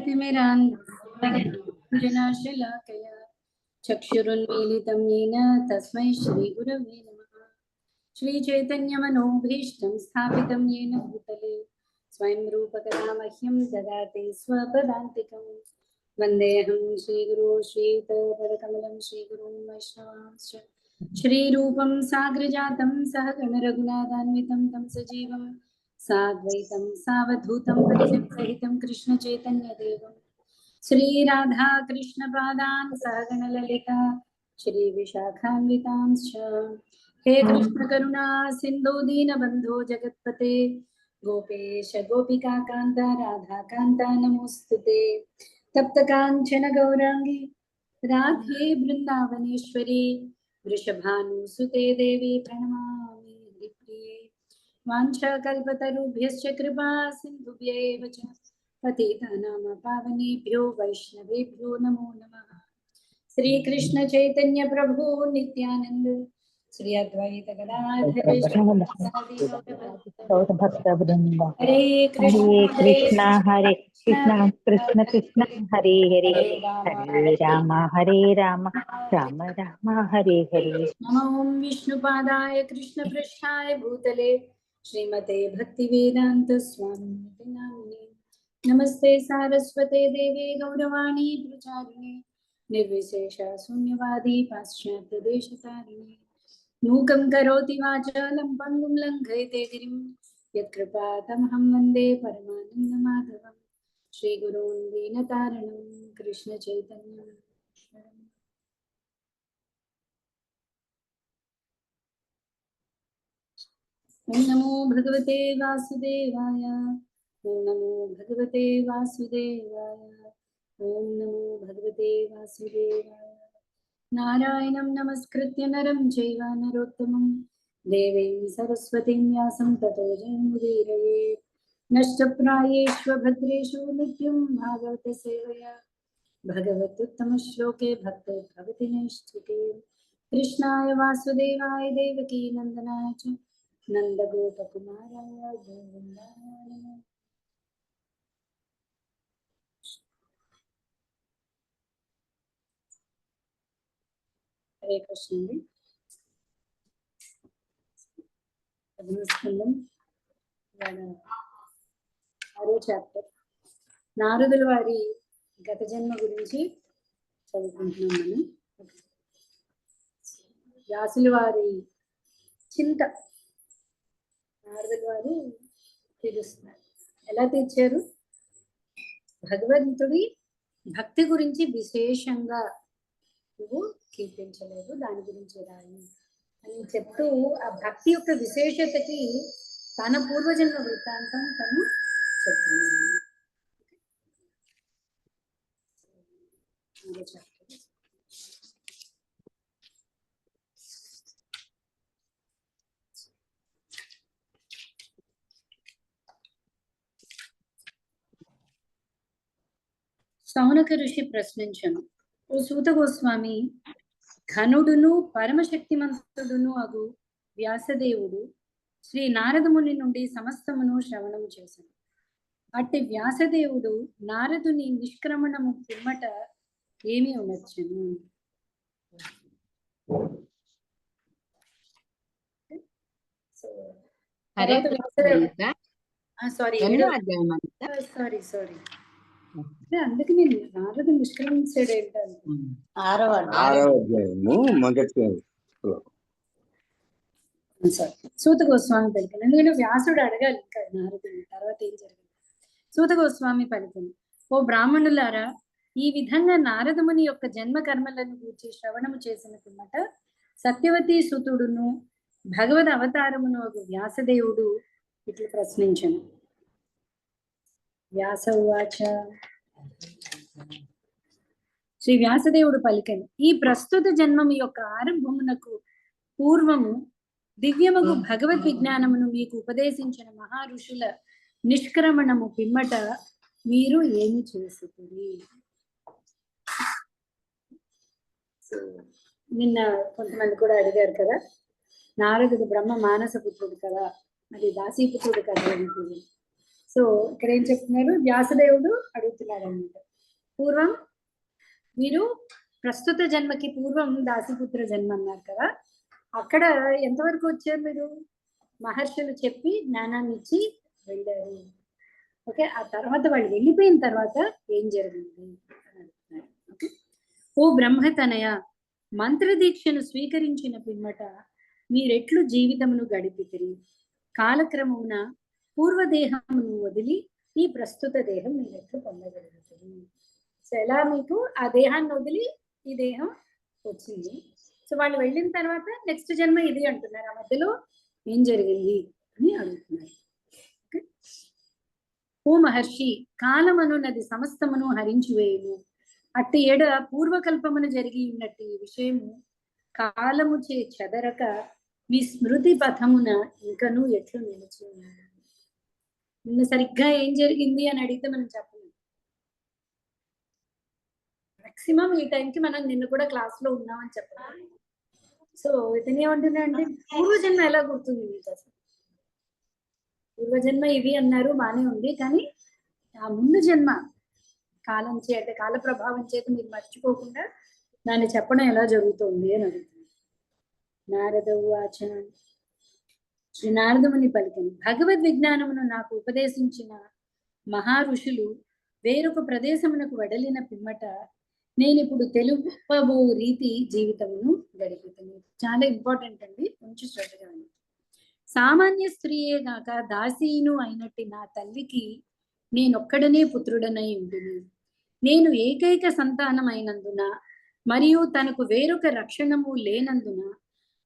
तिमिरान्धनाशलाकया चक्षुरुन्मीलितं येन तस्मै श्रीगुरवे नमः। श्रीचैतन्यमनोभीष्टं स्थापितं येन भूतले स्वयं रूपकदा मह्यं ददाति स्वपदान्तिकं। वन्देऽहं श्रीगुरो श्रीयुतपदकमलं श्रीगुरुं वैष्णवांश्च श्रीरूपं साग्रजातं सहगणरघुनाथान्वितं तं सजीवं साद्वैतं सावधूतं परिजनसहितं कृष्णचैतन्यदेवं श्रीराधा कृष्णपादान् सहगणललिता श्रीविशाखान्वितांश्च। हे कृष्ण करुणा सिन्धु दीनबन्धो जगत्पते गोपेश गोपिका कान्त राधा कान्त नमोस्तुते। तप्त काञ्चन गौरांगी राधे वृन्दावनेश्वरी वृषभानुसुते देवी प्रणमामि हरिप्रिये। वाञ्छाकल्पतरुभ्यश्च कृपा सिन्धुभ्यैव च पतितानां पावनेभ्यो वैष्णवेभ्यो नमो नमः। श्री कृष्ण चैतन्य प्रभु नित्यानंद श्री अद्वैत गदाधर हरे कृष्ण हरे कृष्ण कृष्ण कृष्ण हरे हरे हरे राम राम राम हरे हरे। नमो विष्णुपादाय कृष्ण पृष्ठाय भूतले श्रीमते भक्तिवेदांत स्वामी नामिने नमस्ते सारस्वते देवे गौरवाणी प्रचारिणे निर्विशेष शून्यवादी पाश्चात्य देशतारिणे मूकं करोति वाचालं पङ्गुं लङ्घयते गिरिं यत्कृपातमहं वन्दे परमानन्दमाधवं श्रीगुरून् दीनतारिणं कृष्णचैतन्यं। ओम नमो भगवते वासुदेवाय ओम नमो भगवते वासुदेवाय ओम नमो भगवते वासुदेवाय। नारायणं नमस्कृत्य नरं चैव नरोत्तमं देवीं सरस्वतीं व्यासं ततो जयमुदीरयेत्। नष्टप्रायेष्वभद्रेषु नित्यं भागवतसेवया भगवतुत्तमश्लोके भक्तो भवति नैष्ठिके। कृष्णाय वासुदेवाय देवकी नन्दनाय च नन्दगोपकुमाराय गोविन्दाय नमः। हरे कृष्ण। ఆరో చాప్టర్ నారదుల వారి గత జన్మ గురించి చదువుకుంటున్నాం మనం. వ్యాసుల వారి చింత నారదుల వారు తీరుస్తున్నారు. ఎలా తీర్చారు? భగవంతుడి భక్తి గురించి విశేషంగా నువ్వు కీర్తించలేదు, దాని గురించి రాయి అని చెప్తూ ఆ భక్తి యొక్క విశేషతకి తన పూర్వజన్మ వృత్తాంతం తను చెప్తున్నాను. సౌనక ఋషి ప్రశ్నించను, ఓ సూత గోస్వామి, ఘనుడును పరమశక్తిమంతుడును అగు వ్యాసదేవుడు శ్రీ నారదముని నుండి సమస్తమును శ్రవణము చేశాను. అట్టి వ్యాసదేవుడు నారదుని నిష్క్రమణము పిమ్మట ఏమి ఉండొచ్చును? సారీ అందుకే నేను నారదు నిష్క్రమించాడు ఏంటంటే 6వ అధ్యాయము మొదటి సూత గోస్వామి పలికిన. ఎందుకంటే వ్యాసుడు అడగాలి ఇంకా నారదుని తర్వాత ఏం జరిగింది. సూత గోస్వామి పలికిన, ఓ బ్రాహ్మణులారా, ఈ విధంగా నారదముని యొక్క జన్మ కర్మలను గూర్చి శ్రవణము చేసిన పిమ్మట సత్యవతి సుతుడును భగవద్ అవతారమును ఒక వ్యాసదేవుడు ఇట్లా ప్రశ్నించను. వ్యాస ఉవాచ, శ్రీ వ్యాసదేవుడు పలికెను, ఈ ప్రస్తుత జన్మము యొక్క ఆరంభమునకు పూర్వము దివ్యమగు భగవద్ విజ్ఞానమును మీకు ఉపదేశించిన మహా ఋషుల నిష్క్రమణము పిమ్మట మీరు ఏమి చేస్తుంది? నిన్న కొంతమంది కూడా అడిగారు కదా, నారదుడు బ్రహ్మ మానస పుత్రుడు కదా, మరి దాసీపుత్రుడు కదా. సో ఇక్కడ ఏం చెప్తున్నారు, వ్యాసదేవుడు అడుగుతున్నాడు అనమాట. పూర్వం మీరు ప్రస్తుత జన్మకి పూర్వం దాసిపుత్ర జన్మ అన్నారు కదా, అక్కడ ఎంతవరకు వచ్చారు మీరు? మహర్షులు చెప్పి జ్ఞానాన్ని ఇచ్చి వెళ్ళారు. ఓకే, ఆ తర్వాత వాళ్ళు వెళ్ళిపోయిన తర్వాత ఏం జరిగింది అని అడుగుతున్నారు. ఓకే, ఓ బ్రహ్మతనయ, మంత్రదీక్షను స్వీకరించిన పిమ్మట మీరెట్లు జీవితమును గడిపితిరి? కాలక్రమమున పూర్వదేహమును వదిలి ఈ ప్రస్తుత దేహం మీరెట్లు పొందగలుగుతుంది? సో ఎలా మీకు ఆ దేహాన్ని వదిలి ఈ దేహం వచ్చింది? సో వాళ్ళు వెళ్ళిన తర్వాత నెక్స్ట్ జన్మ ఇది అంటున్నారు, ఆ మధ్యలో ఏం జరిగింది అని అడుగుతున్నారు. ఓకే, ఓ మహర్షి, కాలమనున్నది సమస్తమును హరించివేయును. అట్టి ఏడ పూర్వకల్పమును జరిగి ఉన్నట్టు ఈ విషయము కాలము చే చెదరక మీ స్మృతి పథమున ఇంకను ఎట్లు నిలిచి ఉన్నారు? నిన్న సరిగ్గా ఏం జరిగింది అని అడిగితే మనం చెప్పలేము. మాక్సిమం ఈ టైంకి మనం నిన్న కూడా క్లాస్ లో ఉన్నామని చెప్పాలి. సో ఇతను ఏమంటున్నా అంటే, పూర్వజన్మ ఎలా గుర్తుంది మీకు అసలు? పూర్వజన్మ ఇది అన్నారు, బానే ఉంది, కానీ ఆ ముందు జన్మ కాలం చేత, కాల ప్రభావం చేత మీరు మర్చిపోకుండా దాన్ని చెప్పడం ఎలా జరుగుతుంది అని అడుగుతుంది. నారద ఉవాచ, శ్రీ నారదముని పలికను, భగవద్ విజ్ఞానమును నాకు ఉపదేశించిన మహా ఋషులు వేరొక ప్రదేశమునకు వెడలిన పిమ్మట నేను ఇప్పుడు తెలుపబో రీతి జీవితమును గడిపుతాను. చాలా ఇంపార్టెంట్ అండి, కొంచెం శ్రద్ధగా ఉంది. సామాన్య స్త్రీయే గాక దాసీను అయినట్టు నా తల్లికి నేనొక్కడనే పుత్రుడనై ఉంటుంది. నేను ఏకైక సంతానం అయినందున మరియు తనకు వేరొక రక్షణము లేనందున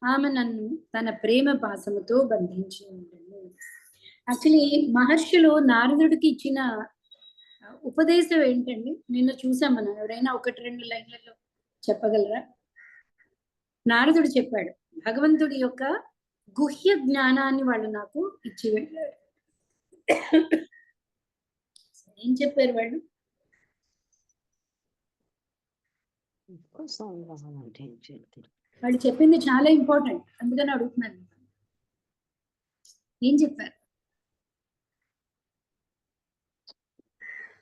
ఆమె నన్ను తన ప్రేమ పాసముతో బంధించి ఉంటుంది. యాక్చువల్లీ మహర్షులు నారదుడికి ఇచ్చిన ఉపదేశం ఏంటండి? నిన్న చూసాం మనం, ఎవరైనా ఒకటి రెండు లైన్లలో చెప్పగలరా? నారదుడు చెప్పాడు, భగవంతుడి యొక్క గుహ్య జ్ఞానాన్ని వాళ్ళు నాకు ఇచ్చి వెళ్ళారు. ఏం చెప్పారు వాళ్ళు? వాళ్ళు చెప్పింది చాలా ఇంపార్టెంట్, అందుకని అడుగుతున్నాను. ఏం చెప్పారు?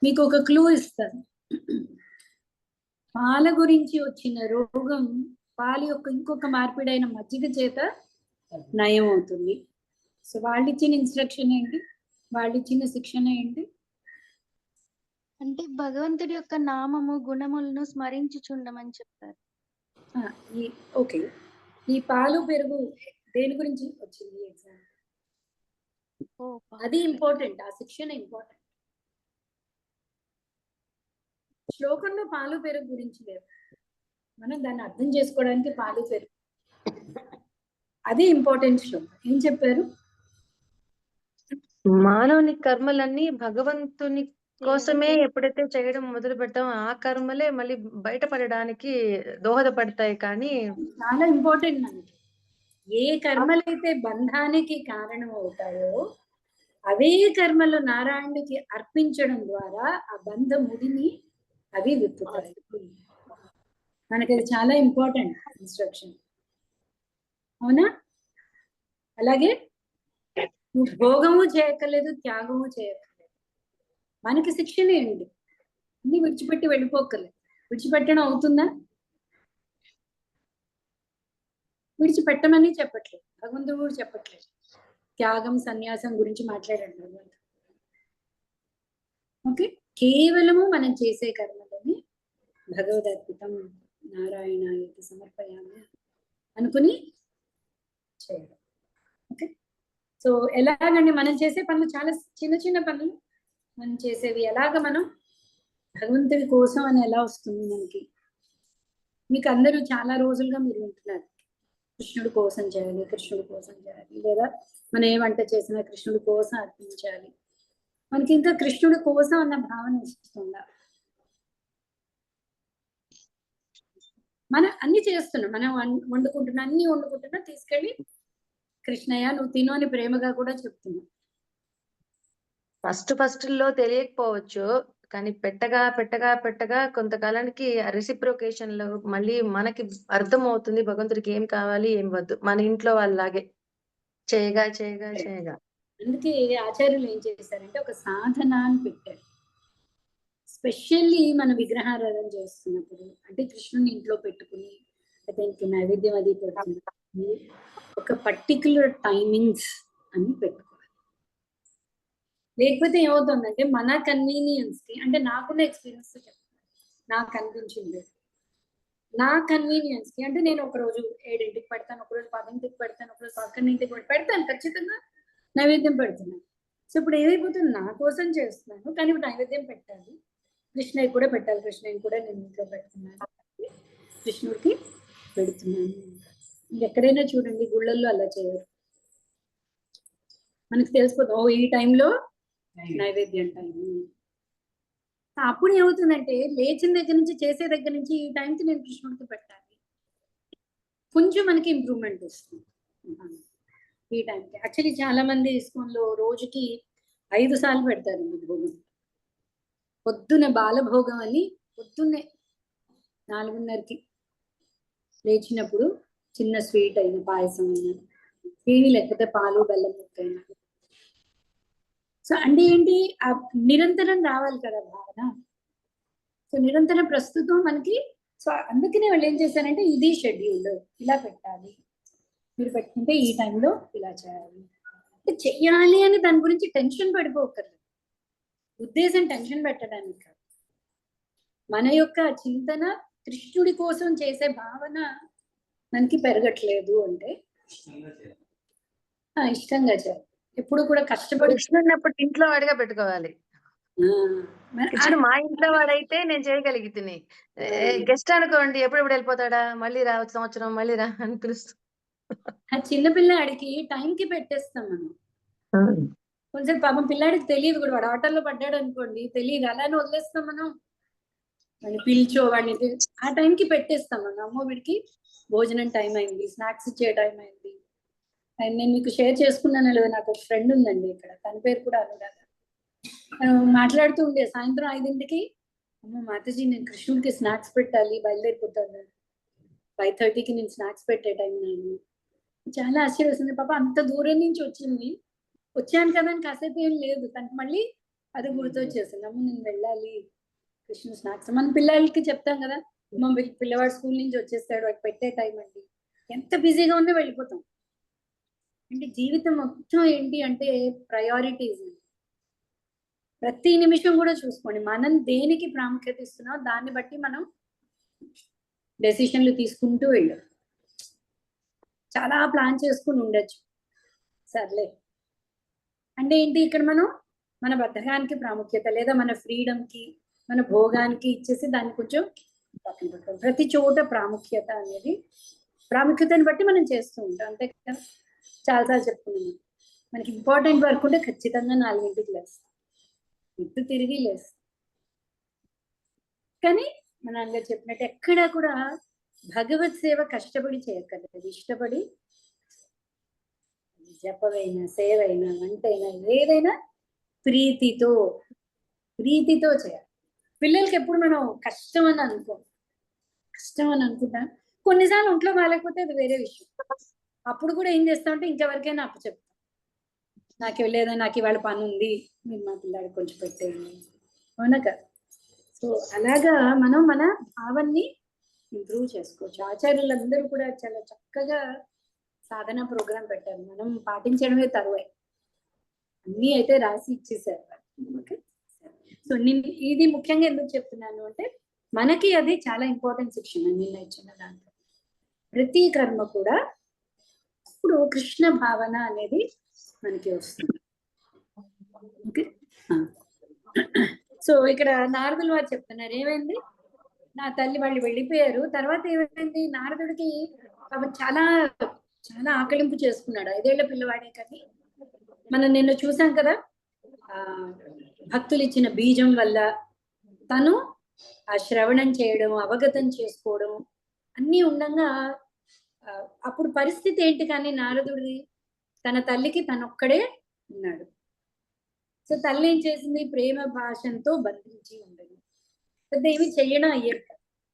మీకు ఒక క్లూ ఇస్తాను. పాల గురించి వచ్చిన రోగం పాల యొక్క ఇంకొక మార్పిడైన మజ్జిగ చేత నయం అవుతుంది. సో వాళ్ళు ఇచ్చిన ఇన్స్ట్రక్షన్ ఏంటి, వాళ్ళు ఇచ్చిన శిక్షణ ఏంటి? అంటే భగవంతుడి యొక్క నామము గుణములను స్మరించుచుండమని చెప్పారు. ఓకే, ఈ పాలు పెరుగు దేని గురించి వచ్చింది ఎగ్జామ్? అది ఇంపార్టెంట్, ఆ శిక్షణ ఇంపార్టెంట్. శ్లోకంలో పాలు పెరుగు గురించి లేదు, మనం దాన్ని అర్థం చేసుకోవడానికి పాలు పెరుగు అది ఇంపార్టెంట్ శ్లోకం. ఏం చెప్పారు? మానవుని కర్మలన్నీ భగవంతుని కోసమే ఎప్పుడైతే చేయడం మొదలు పెడతామో ఆ కర్మలే మళ్ళీ బయటపడడానికి దోహదపడతాయి. కానీ చాలా ఇంపార్టెంట్ మనకి, ఏ కర్మలైతే బంధానికి కారణం అవుతాయో అవే కర్మలు నారాయణుడికి అర్పించడం ద్వారా ఆ బంధ ముడిని అవి విప్పుతాయి. మనకి అది చాలా ఇంపార్టెంట్ ఇన్స్ట్రక్షన్, అవునా? అలాగే నువ్వు భోగము చేయక్కర్లేదు, త్యాగము చేయక్కర్లేదు, మనకి శిక్షణ ఏంటి? అన్ని విడిచిపెట్టి వెళ్ళిపోక్కర్లేదు. విడిచిపెట్టడం అవుతుందా? విడిచిపెట్టమని చెప్పట్లేదు, భగవంతుడు కూడా చెప్పట్లేదు. త్యాగం సన్యాసం గురించి మాట్లాడాడు భగవంతుడు. ఓకే, కేవలము మనం చేసే కర్మలని భగవదర్పితం నారాయణాయకి సమర్పయామి అనుకుని చేయడం. ఓకే, సో ఎలాగండి మనం చేసే పనులు చాలా చిన్న చిన్న పనులు, మనం చేసేవి ఎలాగ మనం భగవంతుడి కోసం అని ఎలా వస్తుంది మనకి? మీకు అందరూ చాలా రోజులుగా మీరు వింటున్నారు, కృష్ణుడి కోసం చేయాలి, కృష్ణుడి కోసం చేయాలి, లేదా మనం ఏ వంట చేసినా కృష్ణుడి కోసం అర్పించాలి. మనకి ఇంకా కృష్ణుడి కోసం అన్న భావన వస్తుందా? మనం అన్ని చేస్తున్నాం, మనం వండుకుంటున్నా, అన్ని వండుకుంటున్నా తీసుకెళ్ళి కృష్ణయ్య నువ్వు తిను అని ప్రేమగా కూడా చెప్తున్నాం. ఫస్ట్ లో తెలియకపోవచ్చు, కానీ పెట్టగా పెట్టగా పెట్టగా కొంతకాలానికి రెసిప్రొకేషన్ లో మళ్ళీ మనకి అర్థం అవుతుంది భగవంతుడికి ఏం కావాలి ఏం వద్దు. మన ఇంట్లో వాళ్ళలాగే చేయగా చేయగా చేయగా అందుకే ఆచార్యులు ఏం చేశారంటే ఒక సాధన అని పెట్టారు. స్పెషల్లీ మన విగ్రహారాధన చేస్తున్నప్పుడు, అంటే కృష్ణుని ఇంట్లో పెట్టుకుని అతనికి నైవేద్యం అది పెడుతున్నప్పుడు ఒక పర్టికులర్ టైమింగ్స్ అని పెట్టుకోవాలి. లేకపోతే ఏమవుతుందంటే మన కన్వీనియన్స్ కి, అంటే నాకున్న ఎక్స్పీరియన్స్ చెప్తాను, నాకు అనిపించింది, నా కన్వీనియన్స్ కి, అంటే నేను ఒక రోజు 7ంటికి పెడతాను, ఒక రోజు 10ంటికి పెడతాను, ఒక రోజు 11ంటికి పెడతాను, ఖచ్చితంగా నైవేద్యం పెడుతున్నాను. సో ఇప్పుడు ఏమైపోతుంది, నా కోసం చేస్తున్నాను కానీ ఇప్పుడు నైవేద్యం పెట్టాలి, కృష్ణయ్య కూడా పెట్టాలి, కృష్ణయ్య కూడా నేను ఇంట్లో పెడుతున్నాను, కృష్ణుడికి పెడుతున్నాను. ఎక్కడైనా చూడండి గుళ్ళల్లో అలా చేయరు, మనకి తెలిసిపోతుంది, ఓ ఈ టైంలో నైవేద్యం టైం. అప్పుడు ఏమవుతుందంటే లేచిన దగ్గర నుంచి, చేసే దగ్గర నుంచి ఈ టైంకి నేను కృష్ణుడికి పెట్టాలి, కొంచెం మనకి ఇంప్రూవ్మెంట్ వస్తుంది ఈ టైంకి. యాక్చువల్లీ చాలా మంది ఇస్కాన్లో రోజుకి 5 సార్లు పెడతారు భోగం. పొద్దున్న బాలభోగం అని, పొద్దున్నే 4:30కి లేచినప్పుడు చిన్న స్వీట్ అయిన, పాయసం అయినా, ఏమి లేకపోతే పాలు బెల్లం ముక్కైనా. సో అంటే ఏంటి, నిరంతరం రావాలి కదా భావన. సో నిరంతరం ప్రస్తుతం మనకి, సో అందుకనే వాళ్ళు ఏం చేశారంటే ఇది షెడ్యూల్, ఇలా పెట్టాలి, మీరు పెట్టుకుంటే ఈ టైంలో ఇలా చేయాలి, చెయ్యాలి అని దాని గురించి టెన్షన్ పడిపోకర్లేదు. ఉద్దేశం టెన్షన్ పెట్టడానికి కాదు, మన యొక్క చింతన కృష్ణుడి కోసం చేసే భావన మనకి పెరగట్లేదు అంటే ఇష్టంగా చేయాలి. ఎప్పుడు కూడా కష్టపడి కృష్ణుడినప్పుడు ఇంట్లో వాడిగా పెట్టుకోవాలి. కృష్ణుడు మా ఇంట్లో వాడైతే నేను చేయగలిగితే, గెస్ట్ అనుకోండి ఎప్పుడెప్పుడు వెళ్ళిపోతాడా, మళ్ళీ రా సంవత్సరం మళ్ళీ రా అని పిలుస్తూ, చిన్నపిల్లాడికి టైంకి పెట్టేస్తాం మనం. కొంచెం పాపం పిల్లాడికి తెలియదు కూడా, వాడు ఆటల్లో పడ్డాడు అనుకోండి తెలియదు, అలానే వదిలేస్తాం మనం, వాడిని పిలిచో వాడిని ఆ టైంకి పెట్టేస్తాం మనం. అమ్మో వీడికి భోజనం టైం అయింది, స్నాక్స్ ఇచ్చే టైం అయింది. అండ్ నేను మీకు షేర్ చేసుకున్నాను లేదా, నాకు ఒక ఫ్రెండ్ ఉందండి ఇక్కడ, తన పేరు కూడా అనురాధ. మాట్లాడుతూ ఉండే సాయంత్రం 5ంటికి, అమ్మ మాతాజీ నేను కృష్ణుడికి స్నాక్స్ పెట్టాలి, బయలుదేరిపోతాను, 5:30కి నేను స్నాక్స్ పెట్టే టైం నేను. చాలా ఆశ్చర్యస్తుంది, పాప అంత దూరం నుంచి వచ్చింది, వచ్చాను కదా అని కాసేపు ఏం లేదు, తనకి మళ్ళీ అది గుర్తొచ్చేసింది, అమ్మ నేను వెళ్ళాలి కృష్ణ స్నాక్స్. మన పిల్లలకి చెప్తాం కదా, అమ్మ పిల్లవాడు స్కూల్ నుంచి వచ్చేస్తాడు, వాడికి పెట్టే టైం అండి, ఎంత బిజీగా ఉందో వెళ్ళిపోతాం. అంటే జీవితం మొత్తం ఏంటి అంటే ప్రయారిటీస్. ప్రతి నిమిషం కూడా చూసుకోండి, మనం దేనికి ప్రాముఖ్యత ఇస్తున్నాం దాన్ని బట్టి మనం డెసిషన్లు తీసుకుంటూ వెళ్ళాం. చాలా ప్లాన్ చేసుకుని ఉండొచ్చు, సర్లే అంటే ఏంటి, ఇక్కడ మనం మన బద్ధకానికి ప్రాముఖ్యత, లేదా మన ఫ్రీడమ్కి, మన భోగానికి ఇచ్చేసి దాన్ని కొంచెం పక్కన పెట్టాలి. ప్రతి చోట ప్రాముఖ్యత అనేది, ప్రాముఖ్యతని బట్టి మనం చేస్తూ ఉంటాం, అంతే కదా. చాలాసార్లు చెప్పుకున్నాము, మనకి ఇంపార్టెంట్ వర్క్ ఉంటే ఖచ్చితంగా 4ంటికి లేస్తాం, ఇటు తిరిగి లేస్తాం. కానీ మన అందరు చెప్పినట్టు ఎక్కడా కూడా భగవత్ సేవ కష్టపడి చేయక్కర్లేదు, ఇష్టపడి, జపమైనా సేవైనా వంటైనా ఏదైనా ప్రీతితో చేయాలి. పిల్లలకి ఎప్పుడు మనం కష్టం అని అనుకుంటాం, కొన్నిసార్లు ఒంట్లో బాగాలేకపోతే అది వేరే విషయం, అప్పుడు కూడా ఏం చేస్తామంటే ఇంకెవరికైనా అప్పచెప్తాం, నాకు లేదా నాకు ఇవాళ పని ఉంది, మీరు మా పిల్లాడికి కొంచెం పెట్టేయండి, అవునా కదా. సో అలాగా మనం మన భావాన్ని ఇంప్రూవ్ చేసుకోవచ్చు. ఆచార్యులందరూ కూడా చాలా చక్కగా సాధన ప్రోగ్రాం పెట్టారు, మనం పాటించడమే తరువాయి, అన్నీ అయితే రాసి ఇచ్చేసారు. ఓకే, సో నేను ఇది ముఖ్యంగా ఎందుకు చెప్తున్నాను అంటే, మనకి అది చాలా ఇంపార్టెంట్ శిక్షణ. నిన్న ఇచ్చిన దాంట్లో ప్రతి కర్మ కూడా ఇప్పుడు కృష్ణ భావన అనేది మనకి వస్తుంది. ఓకే, సో ఇక్కడ నారదులు వారు చెప్తున్నారు, ఏమైంది, నా తల్లి వాళ్ళు వెళ్ళిపోయారు, తర్వాత ఏమైంది, నారదుడికి చాలా చాలా ఆకలింపు చేసుకున్నాడు, 5 ఏళ్ల పిల్లవాడే. కానీ మనం నిన్న చూసాం కదా, భక్తులు ఇచ్చిన బీజం వల్ల తను ఆ శ్రవణం చేయడం, అవగతం చేసుకోవడం అన్నీ ఉండగా, అప్పుడు పరిస్థితి ఏంటి, కానీ నారదుడిది తన తల్లికి తనొక్కడే ఉన్నాడు. సో తల్లి ఏం చేసింది, ప్రేమ భాషంతో బంధించి ఉండదు, పెద్ద ఏమి చెయ్యడం అయ్యేది,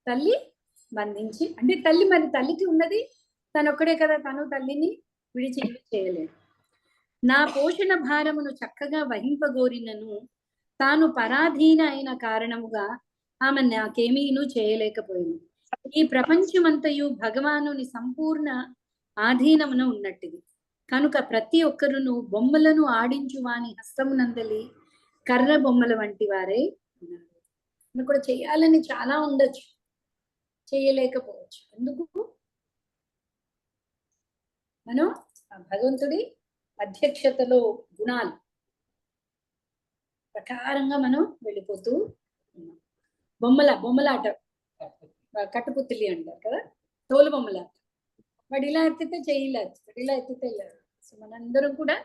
తల్లి బంధించి, అంటే తల్లికి ఉన్నది తనొక్కడే కదా, తను తల్లిని విడిచి చేయలేదు. నా పోషణ భారమును చక్కగా వహింపగోరినను తాను పరాధీన అయిన కారణముగా ఆమె నాకేమీను చేయలేకపోయింది. ఈ ప్రపంచమంతయు భగవానుని సంపూర్ణ ఆధీనమున ఉన్నట్టిది కనుక ప్రతి ఒక్కరును బొమ్మలను ఆడించు వాని హస్తమునందలి కర్ర బొమ్మల వంటి వారే ఉన్నారు. మనకు కూడా చేయాలని చాలా ఉండొచ్చు, చేయలేకపోవచ్చు. ఎందుకు? మనం ఆ భగవంతుడి అధ్యక్షతలో గుణాలు ప్రకారంగా మనం వెళ్ళిపోతూ ఉన్నాం. బొమ్మలాట, కట్టుపుత్తిలి అంటారు కదా, తోలు బొమ్మలాట. వాడు ఇలా ఎత్తితే చేయలేదు, ఇలా ఎత్తితే లేదు. సో మనందరం కూడా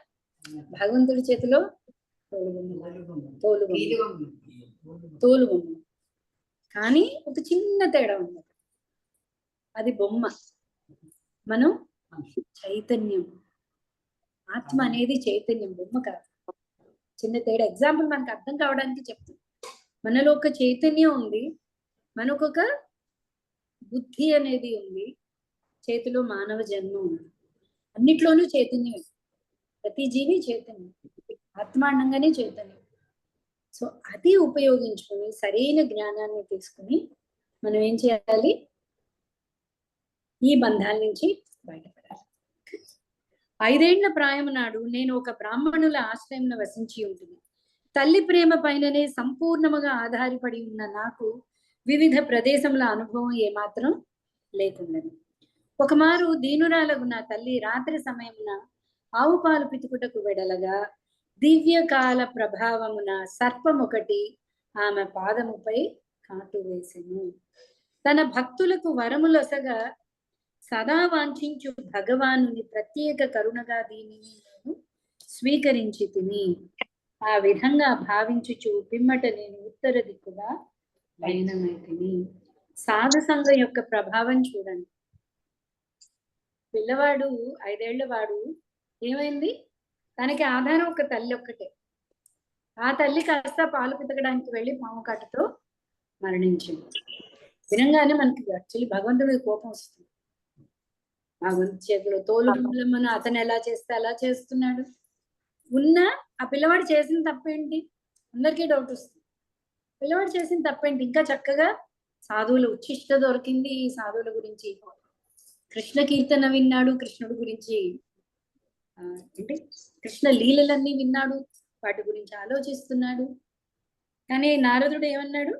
భగవంతుడి చేతిలో తోలు బొమ్మ. కానీ ఒక చిన్న తేడా ఉంది, అది బొమ్మ, మనం చైతన్యం. ఆత్మ అనేది చైతన్యం, బొమ్మ కాదు. చిన్న తేడా. ఎగ్జాంపుల్ మనకు అర్థం కావడానికి చెప్తాం. మనలో ఒక చైతన్యం ఉంది, మనకొక బుద్ధి అనేది ఉంది, చేతిలో మానవ జన్మ ఉంది. అన్నిట్లోనూ చైతన్యం, ప్రతి జీవి చైతన్యం, ఆత్మ అనగానే చైతన్యం. సో అది ఉపయోగించుకొని సరైన జ్ఞానాన్ని తీసుకుని మనం ఏం చేయాలి? ఈ బంధాల నుంచి బయటపడాలి. 5 ఏళ్ల ప్రాయము నాడు నేను ఒక బ్రాహ్మణుల ఆశ్రయంలో వసించి ఉంటుంది. తల్లి ప్రేమ పైననే సంపూర్ణముగా ఆధారపడి ఉన్న నాకు వివిధ ప్రదేశముల అనుభవం ఏమాత్రం లేకుండాను. ఒకమారు దీనురాలకు నా తల్లి రాత్రి సమయమున ఆవు పాలు పితుకుటకు వెడలగా దివ్యకాల ప్రభావమున సర్పం ఒకటి ఆమె పాదముపై కాటు వేసెను. తన భక్తులకు వరములొసగా సదా వాంఛించు భగవానుని ప్రత్యేక కరుణగా దీనిని నేను స్వీకరించి తిని ఆ విధంగా భావించుచు పిమ్మట నేను ఉత్తర దిక్కుగా పయనమైతిని. సాధు సంఘం యొక్క ప్రభావం చూడండి. పిల్లవాడు 5 ఏళ్ల వాడు ఏమైంది? తనకి ఆధారం ఒక తల్లి ఒక్కటే. ఆ తల్లి కాస్త పాలు పితకడానికి వెళ్ళి పాము కాటుతో మరణించింది. వినంగానే మనకి యాక్చువల్లీ భగవంతుడి కోపం వస్తుంది. భగవంతు చేతిలో తోలు బొమ్మలను అతను ఎలా చేస్తే అలా చేస్తున్నాడు. ఉన్న ఆ పిల్లవాడు చేసిన తప్పేంటి? అందరికీ డౌట్ వస్తుంది. పిల్లవాడు చేసిన తప్పేంటి? ఇంకా చక్కగా సాధువుల ఉచ్చిష్ట దొరికింది. ఈ సాధువుల గురించి కృష్ణ కీర్తన విన్నాడు, కృష్ణుడి గురించి అంటే కృష్ణ లీలలన్నీ విన్నాడు, వాటి గురించి ఆలోచిస్తున్నాడు. కానీ నారదుడు ఏమన్నాడు?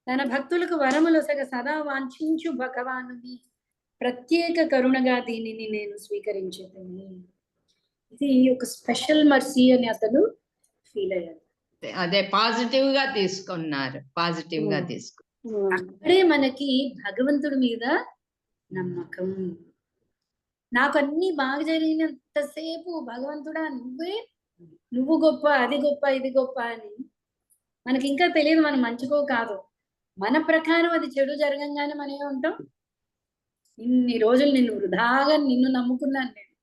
తన భక్తులకు వరములొసగ సదా వాంఛించు భగవానుని ప్రత్యేక కరుణగా దీనిని నేను స్వీకరించేదని. ఇది ఒక స్పెషల్ మర్సీ అని అతను ఫీల్ అయ్యాడు. అదే పాజిటివ్ గా తీసుకున్నారు, పాజిటివ్ గా తీసుకున్నారు. అక్కడే మనకి భగవంతుడి మీద నమ్మకం. నాకు అన్ని బాగా జరిగినంతసేపు భగవంతుడా నువ్వు గొప్ప, అది గొప్ప, ఇది గొప్ప అని మనకి ఇంకా తెలియదు. మనం మంచికో కాదు, మన ప్రకారం అది చెడు జరగంగానే మనం ఏమంటాం? ఇన్ని రోజులు నిన్ను వృధాగా నిన్ను నమ్ముకున్నాను నేను,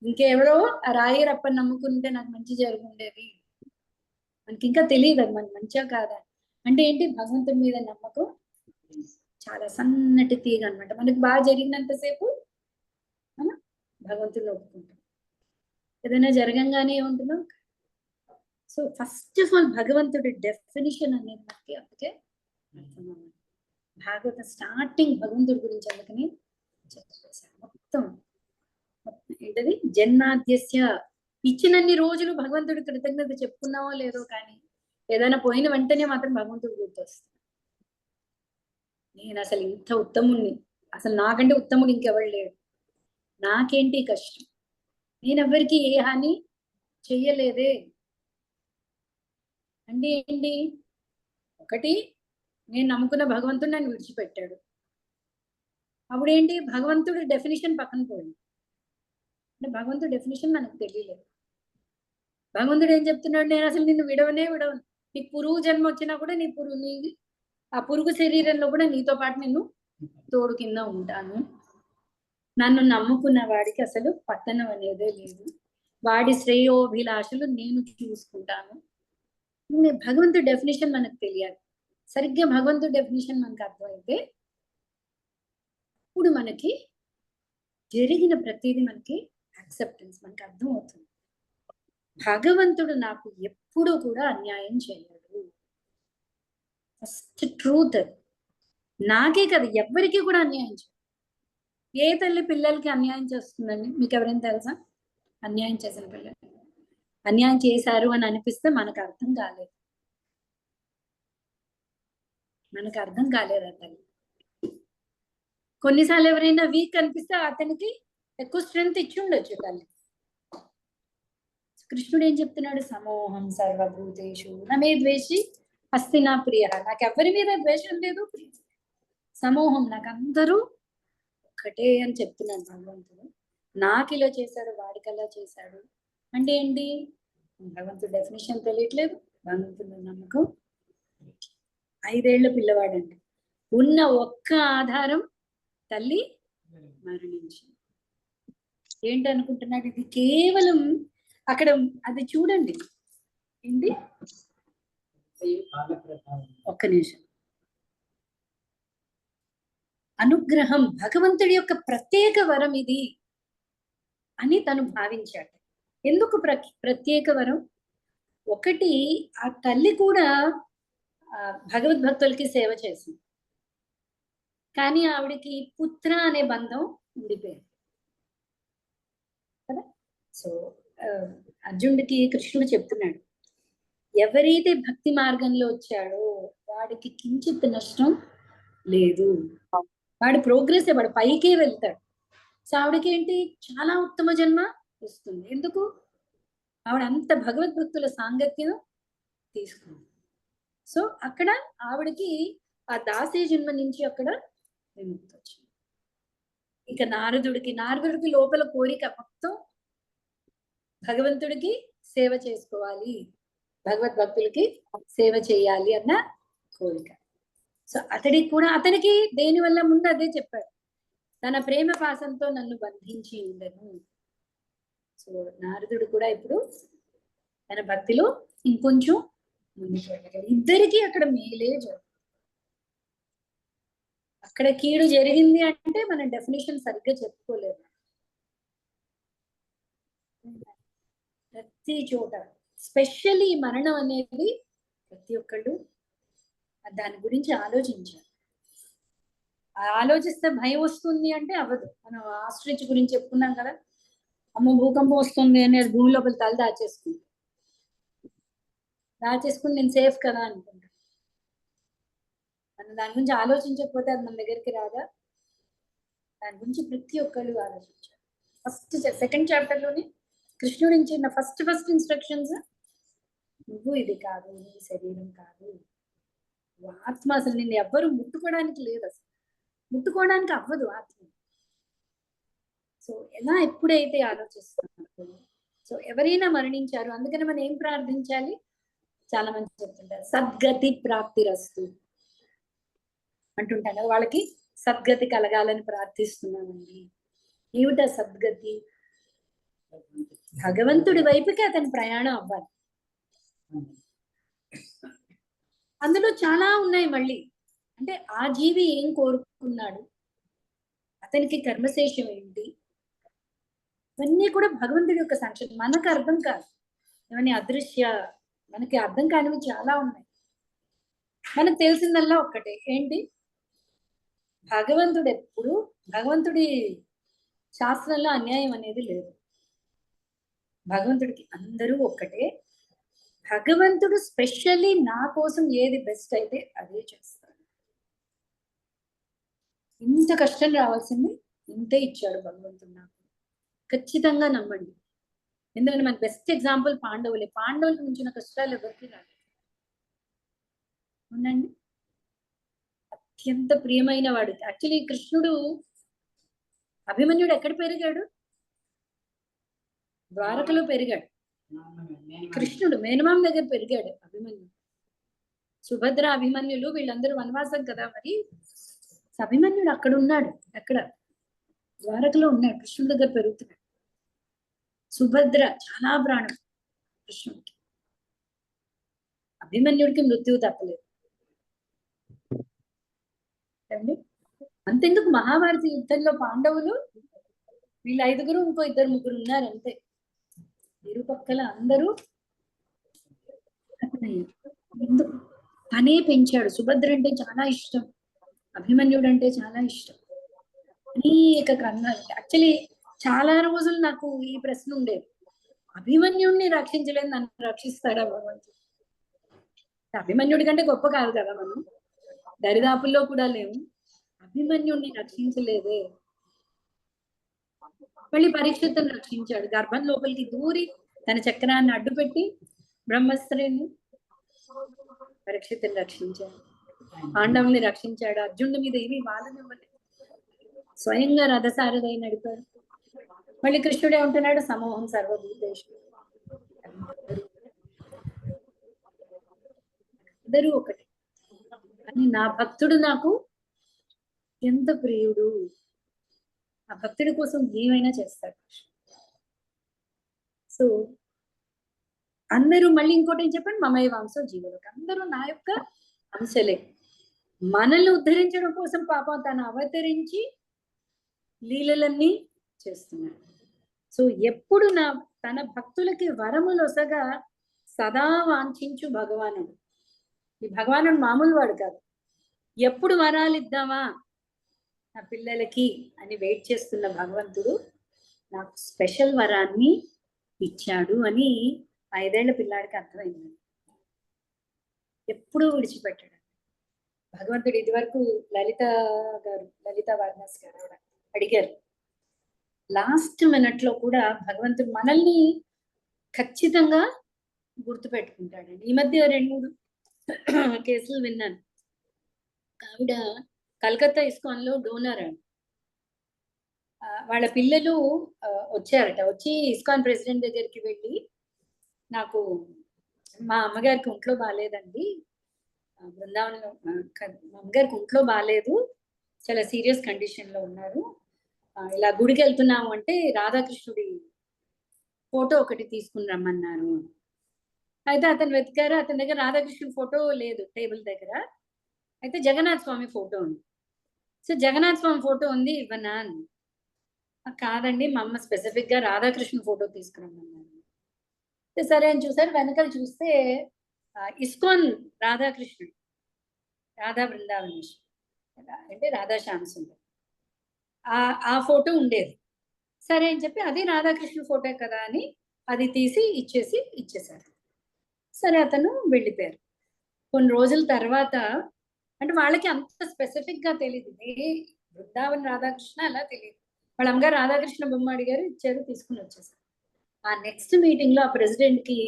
ఇంకెవరో ఆ రాయి రప్పని నమ్ముకుంటే నాకు మంచి జరుగుండేది. మనకి ఇంకా తెలియదు అది మనకి మంచిగా కాదా. అంటే ఏంటి? భగవంతుడి మీద నమ్మకం చాలా సన్నటి తీగ అనమాట. మనకి బాగా జరిగినంతసేపు మనం భగవంతుడిని ఒప్పుకుంటాం, ఏదైనా జరగంగానే ఏముంటున్నాం. సో ఫస్ట్ ఆఫ్ ఆల్ భగవంతుడి డెఫినిషన్ అనేది మనకి అందుకే అర్థమవుతుంది. భాగవత స్టార్టింగ్ భగవంతుడి గురించి అందుకని చెప్పేశారు. మొత్తం ఏంటది? జన్మాద్యస్య, ఇచ్చినన్ని రోజులు భగవంతుడి కృతజ్ఞత చెప్పుకున్నావో లేదో, కానీ ఏదైనా పోయిన వెంటనే మాత్రం భగవంతుడు గుర్తొస్తుంది. నేను అసలు ఇంత ఉత్తముణ్ణి, అసలు నాకంటే ఉత్తముడు ఇంకెవరు లేడు, నాకేంటి కష్టం, నేను ఎవరికి ఏ హాని చెయ్యలేదే. అంటే ఏంటి? ఒకటి, నేను నమ్ముకున్న భగవంతుడు నన్ను విడిచిపెట్టాడు. అప్పుడేంటి? భగవంతుడి డెఫినేషన్ పక్కన పోయింది. అంటే భగవంతుడి డెఫినేషన్ మనకు తెలియలేదు. భగవంతుడు ఏం చెప్తున్నాడు? నేను అసలు నిన్ను విడవను, నీకు పురుగు జన్మ వచ్చినా కూడా నీ ఆ పురుగు శరీరంలో కూడా నీతో పాటు నిన్ను తోడు కింద ఉంటాను. నన్ను నమ్ముకున్న వాడికి అసలు పతనం అనేదే లేదు, వాడి శ్రేయోభిలాషలు నేను చూసుకుంటాను. భగవంతుడి డెఫినేషన్ మనకు తెలియాలి. సరిగ్గా భగవంతుడి డెఫినేషన్ మనకు అర్థమైతే ఇప్పుడు మనకి జరిగిన ప్రతిదీ మనకి యాక్సెప్టెన్స్ మనకు అర్థం అవుతుంది. భగవంతుడు నాకు ఎప్పుడూ కూడా అన్యాయం చేయడు. ఫస్ట్ ట్రూత్ అది. నాకే కదా, ఎవ్వరికీ కూడా అన్యాయం చేయడు. ఏ తల్లి పిల్లలకి అన్యాయం చేస్తుందండి? మీకు ఎవరైనా తెలుసా? అన్యాయం చేసిన పిల్లలు అన్యాయం చేశారు అని అనిపిస్తే మనకు అర్థం కాలేదు, మనకు అర్థం కాలేదు ఆ తల్లి. కొన్నిసార్లు ఎవరైనా వీక్ అనిపిస్తే అతనికి ఎక్కువ స్ట్రెంగ్త్ ఇచ్చి ఉండొచ్చు తల్లి. కృష్ణుడు ఏం చెప్తున్నాడు? సమోహం సర్వభూతేషు నమే ద్వేషి అస్తి నా ప్రియ. నాకు ఎవరి మీద ద్వేషం లేదు, సమోహం, నాకు అందరూ ఒక్కటే అని చెప్తున్నాను భగవంతుడు. నాకు ఇలా చేశాడు, వాడికి అలా చేశాడు అంటే ఏంటి? భగవంతుడు డెఫినేషన్ తెలియట్లేదు, భగవంతుడు నమ్మకం. 5 ఏళ్ల పిల్లవాడండి, ఉన్న ఒక్క ఆధారం తల్లి మరణించింది. ఏంటనుకుంటున్నాడు? ఇది కేవలం అక్కడ అది చూడండి ఏంటి, ఒక్క నిమిషం. అనుగ్రహం, భగవంతుడి యొక్క ప్రత్యేక వరం ఇది అని తను భావించాడు. ఎందుకు ప్రత్యేక వరం? ఒకటి, ఆ తల్లి కూడా భగవద్భక్తులకి సేవ చేసింది, కానీ ఆవిడకి పుత్ర అనే బంధం ఉండిపోయింది కదా. సో అర్జునుడికి కృష్ణుడు చెప్తున్నాడు, ఎవరైతే భక్తి మార్గంలో వచ్చాడో వాడికి కించిత్ నష్టం లేదు, వాడి ప్రోగ్రెస్, వాడు పైకే వెళ్తాడు. సో ఆవిడకి ఏంటి? చాలా ఉత్తమ జన్మ వస్తుంది. ఎందుకు? ఆవిడ అంత భగవద్భక్తుల సాంగత్యం తీసుకుంది. సో అక్కడ ఆవిడకి ఆ దాసీ జన్మ నుంచి అక్కడ విముక్తి వచ్చింది. ఇక నారదుడికి లోపల కోరిక మొత్తం భగవంతుడికి సేవ చేసుకోవాలి, భగవద్భక్తులకి సేవ చేయాలి అన్న కోరిక. సో అతనికి దేని వల్ల ముందు అదే చెప్పాడు, తన ప్రేమ పాసంతో నన్ను బంధించి ఉండను. సో నారదుడు కూడా ఇప్పుడు తన భక్తిలో ఇంకొంచెం ముందుకు వెళ్ళగలడు. ఇద్దరికి అక్కడ మేలే జరుగుతుంది. అక్కడ కీడు జరిగింది అంటే మన డెఫినేషన్ సరిగ్గా చెప్పుకోలేదు. ప్రతి చోట స్పెషల్లీ మరణం అనేది ప్రతి ఒక్కళ్ళు దాని గురించి ఆలోచించారు. ఆలోచిస్తే భయం వస్తుంది అంటే అవ్వదు. మనం ఆస్ట్రిచ్ గురించి చెప్పుకున్నాం కదా, అమ్మ భూకంపం వస్తుంది అని భూమి లోపల తల దాచేసుకుని నేను సేఫ్ కదా అనుకుంటా. మనం దాని గురించి ఆలోచించకపోతే అది మన దగ్గరికి రాదా? దాని గురించి ప్రతి ఒక్కళ్ళు ఆలోచించారు. సెకండ్ చాప్టర్ లోని కృష్ణుడి నుంచి ఫస్ట్ ఇన్స్ట్రక్షన్స్, నువ్వు ఇది కాదు, నీ శరీరం కాదు, ఆత్మ, అసలు నిన్ను ఎవ్వరు ముట్టుకోవడానికి లేదు, అసలు ముట్టుకోవడానికి అవ్వదు ఆత్మ. సో ఎలా ఎప్పుడైతే ఆలోచిస్తున్నారు, సో ఎవరైనా మరణించారు, అందుకని మనం ఏం ప్రార్థించాలి? చాలా మంది చెప్తుంటారు, సద్గతి ప్రాప్తిరస్తు అంటుంటాం కదా, వాళ్ళకి సద్గతి కలగాలని ప్రార్థిస్తున్నామండి. ఏమిటా సద్గతి? భగవంతుడి వైపుకి అతని ప్రయాణం అవ్వాలి. అందులో చాలా ఉన్నాయి మళ్ళీ. అంటే ఆ జీవి ఏం కోరుకున్నాడు, అతనికి కర్మశేషం ఏంటి, ఇవన్నీ కూడా భగవంతుడి యొక్క సంక్షేమం. మనకు అర్థం కాదు, ఇవన్నీ అదృశ్య, మనకి అర్థం కానివి చాలా ఉన్నాయి. మనకు తెలిసిందల్లా ఒక్కటే ఏంటి, భగవంతుడి శాస్త్రంలో అన్యాయం అనేది లేదు. భగవంతుడికి అందరూ ఒక్కటే. భగవంతుడు స్పెషల్లీ నా కోసం ఏది బెస్ట్ అయితే అదే చేస్తాడు. ఇంత కష్టం రావాల్సింది ఇంతే ఇచ్చాడు భగవంతుడు నాకు. ఖచ్చితంగా నమ్మండి. ఎందుకంటే మనకు బెస్ట్ ఎగ్జాంపుల్ పాండవులే. పాండవుల నుంచి కష్టాలు ఎవరికి రాలేదు. అవునండి, అత్యంత ప్రియమైన వాడు. యాక్చువల్లీ కృష్ణుడు, అభిమన్యుడు ఎక్కడ పెరిగాడు? ద్వారకలో పెరిగాడు. కృష్ణుడు మేనమామ దగ్గర పెరిగాడు అభిమన్యుడు. సుభద్ర అభిమన్యులు వీళ్ళందరూ వనవాసం కదా, మరి అభిమన్యుడు అక్కడ ఉన్నాడు, ఎక్కడ? ద్వారకలో ఉన్నాడు, కృష్ణుడి దగ్గర పెరుగుతున్నాడు. సుభద్ర చాలా ప్రాణం కృష్ణుడికి. అభిమన్యుడికి మృత్యువు తప్పలేదు అండి. అంతెందుకు, మహాభారత యుద్ధంలో పాండవులు వీళ్ళు 5గురు, ఇంకో 2-3 ఉన్నారు అంతే. ఇరుపక్కల అందరూ అతనయ్యారు. ఎందుకు? తనే పెంచాడు. సుభద్ర అంటే చాలా ఇష్టం, అభిమన్యుడు అంటే చాలా ఇష్టం. అనేక కర్ణాలు. యాక్చువల్లీ చాలా రోజులు నాకు ఈ ప్రశ్న ఉండేది, అభిమన్యుడిని రక్షించలేదు, నన్ను రక్షిస్తాడా భగవంతుడు? అభిమన్యుడి కంటే గొప్ప కాదు కదా మనం, దరిదాపుల్లో కూడా లేవు. అభిమన్యుడిని రక్షించలేదే. మళ్ళీ పరీక్షితుని రక్షించాడు. గర్భం లోపలికి దూరి తన చక్రాన్ని అడ్డుపెట్టి బ్రహ్మస్త్రిని పరీక్షితుని రక్షించాడు. పాండవుల్ని రక్షించాడు. అర్జునుడి మీద ఏమీ బాధనివ్వలేదు, స్వయంగా రథసారథై నడిపాడు. మళ్ళీ కృష్ణుడే ఉంటున్నాడు, సమూహం సర్వభూతేషు. ఇద్దరు ఒకటి. అని నా భక్తుడు నాకు ఎంత ప్రియుడు, ఆ భక్తుడి కోసం ఏమైనా చేస్తాడు. సో అందరూ మళ్ళీ ఇంకోటి ఏం చెప్పండి, మమయ వంశో జీవులకు, అందరూ నా యొక్క అంశలే. మనల్ని ఉద్ధరించడం కోసం పాపం తను అవతరించి లీలలన్నీ చేస్తున్నాడు. సో ఎప్పుడు తన భక్తులకి వరములొసగా సదా వాంఛించు భగవానుడు. ఈ భగవానుడు మామూలు వాడు కాదు. ఎప్పుడు వరాలు ఇద్దామా నా పిల్లలకి అని వెయిట్ చేస్తున్న భగవంతుడు నాకు స్పెషల్ వరాన్ని ఇచ్చాడు అని 5 ఏళ్ల పిల్లాడికి అర్థమైంది. ఎప్పుడూ విడిచిపెట్టాడు భగవంతుడు. ఇదివరకు లలిత వారణాసి గారు అడిగారు, లాస్ట్ మినిట్ లో కూడా భగవంతుడు మనల్ని ఖచ్చితంగా గుర్తు పెట్టుకుంటాడండి. ఈ మధ్య 2-3 కేసులు విన్నాను. ఆవిడ కలకత్తా ఇస్కాన్ లో డోనర్ అండి. వాళ్ళ పిల్లలు వచ్చారట. వచ్చి ఇస్కాన్ ప్రెసిడెంట్ దగ్గరికి వెళ్ళి, నాకు మా అమ్మగారికి ఒంట్లో బాగాలేదండి, బృందావనంలో మా అమ్మగారికి ఒంట్లో బాగాలేదు, చాలా సీరియస్ కండిషన్ లో ఉన్నారు, ఇలా గుడికి వెళ్తున్నాము అంటే రాధాకృష్ణుడి ఫోటో ఒకటి తీసుకుని రమ్మన్నారు. అయితే అతను వెతికారు, అతని దగ్గర రాధాకృష్ణుడి ఫోటో లేదు టేబుల్ దగ్గర. అయితే జగన్నాథ స్వామి ఫోటో ఉంది. సో జగన్నాథ స్వామి ఫోటో ఉంది, ఇవ్వనా? కాదండి, మా అమ్మ స్పెసిఫిక్ గా రాధాకృష్ణ ఫోటో తీసుకురమ్మన్నారు. సరే అని చూసారు. వెనకాల చూస్తే ఇస్కాన్ రాధాకృష్ణుడు, రాధా బృందావనేశ్వరి అంటే రాధా శ్యామ సుందర్, ఆ ఫోటో ఉండేది. సరే అని చెప్పి అది రాధాకృష్ణ ఫోటో కదా అని అది తీసి ఇచ్చేసారు. సరే అతను వెళ్ళిపోయారు. కొన్ని రోజుల తర్వాత, అంటే వాళ్ళకి అంత స్పెసిఫిక్ గా తెలియదు, బృందావన్ రాధాకృష్ణ అలా తెలియదు. వాళ్ళ అమ్మగారు రాధాకృష్ణ బొమ్మ అడిగారు, ఇచ్చారు, తీసుకుని వచ్చేసారు. ఆ నెక్స్ట్ మీటింగ్ లో ఆ ప్రెసిడెంట్ కి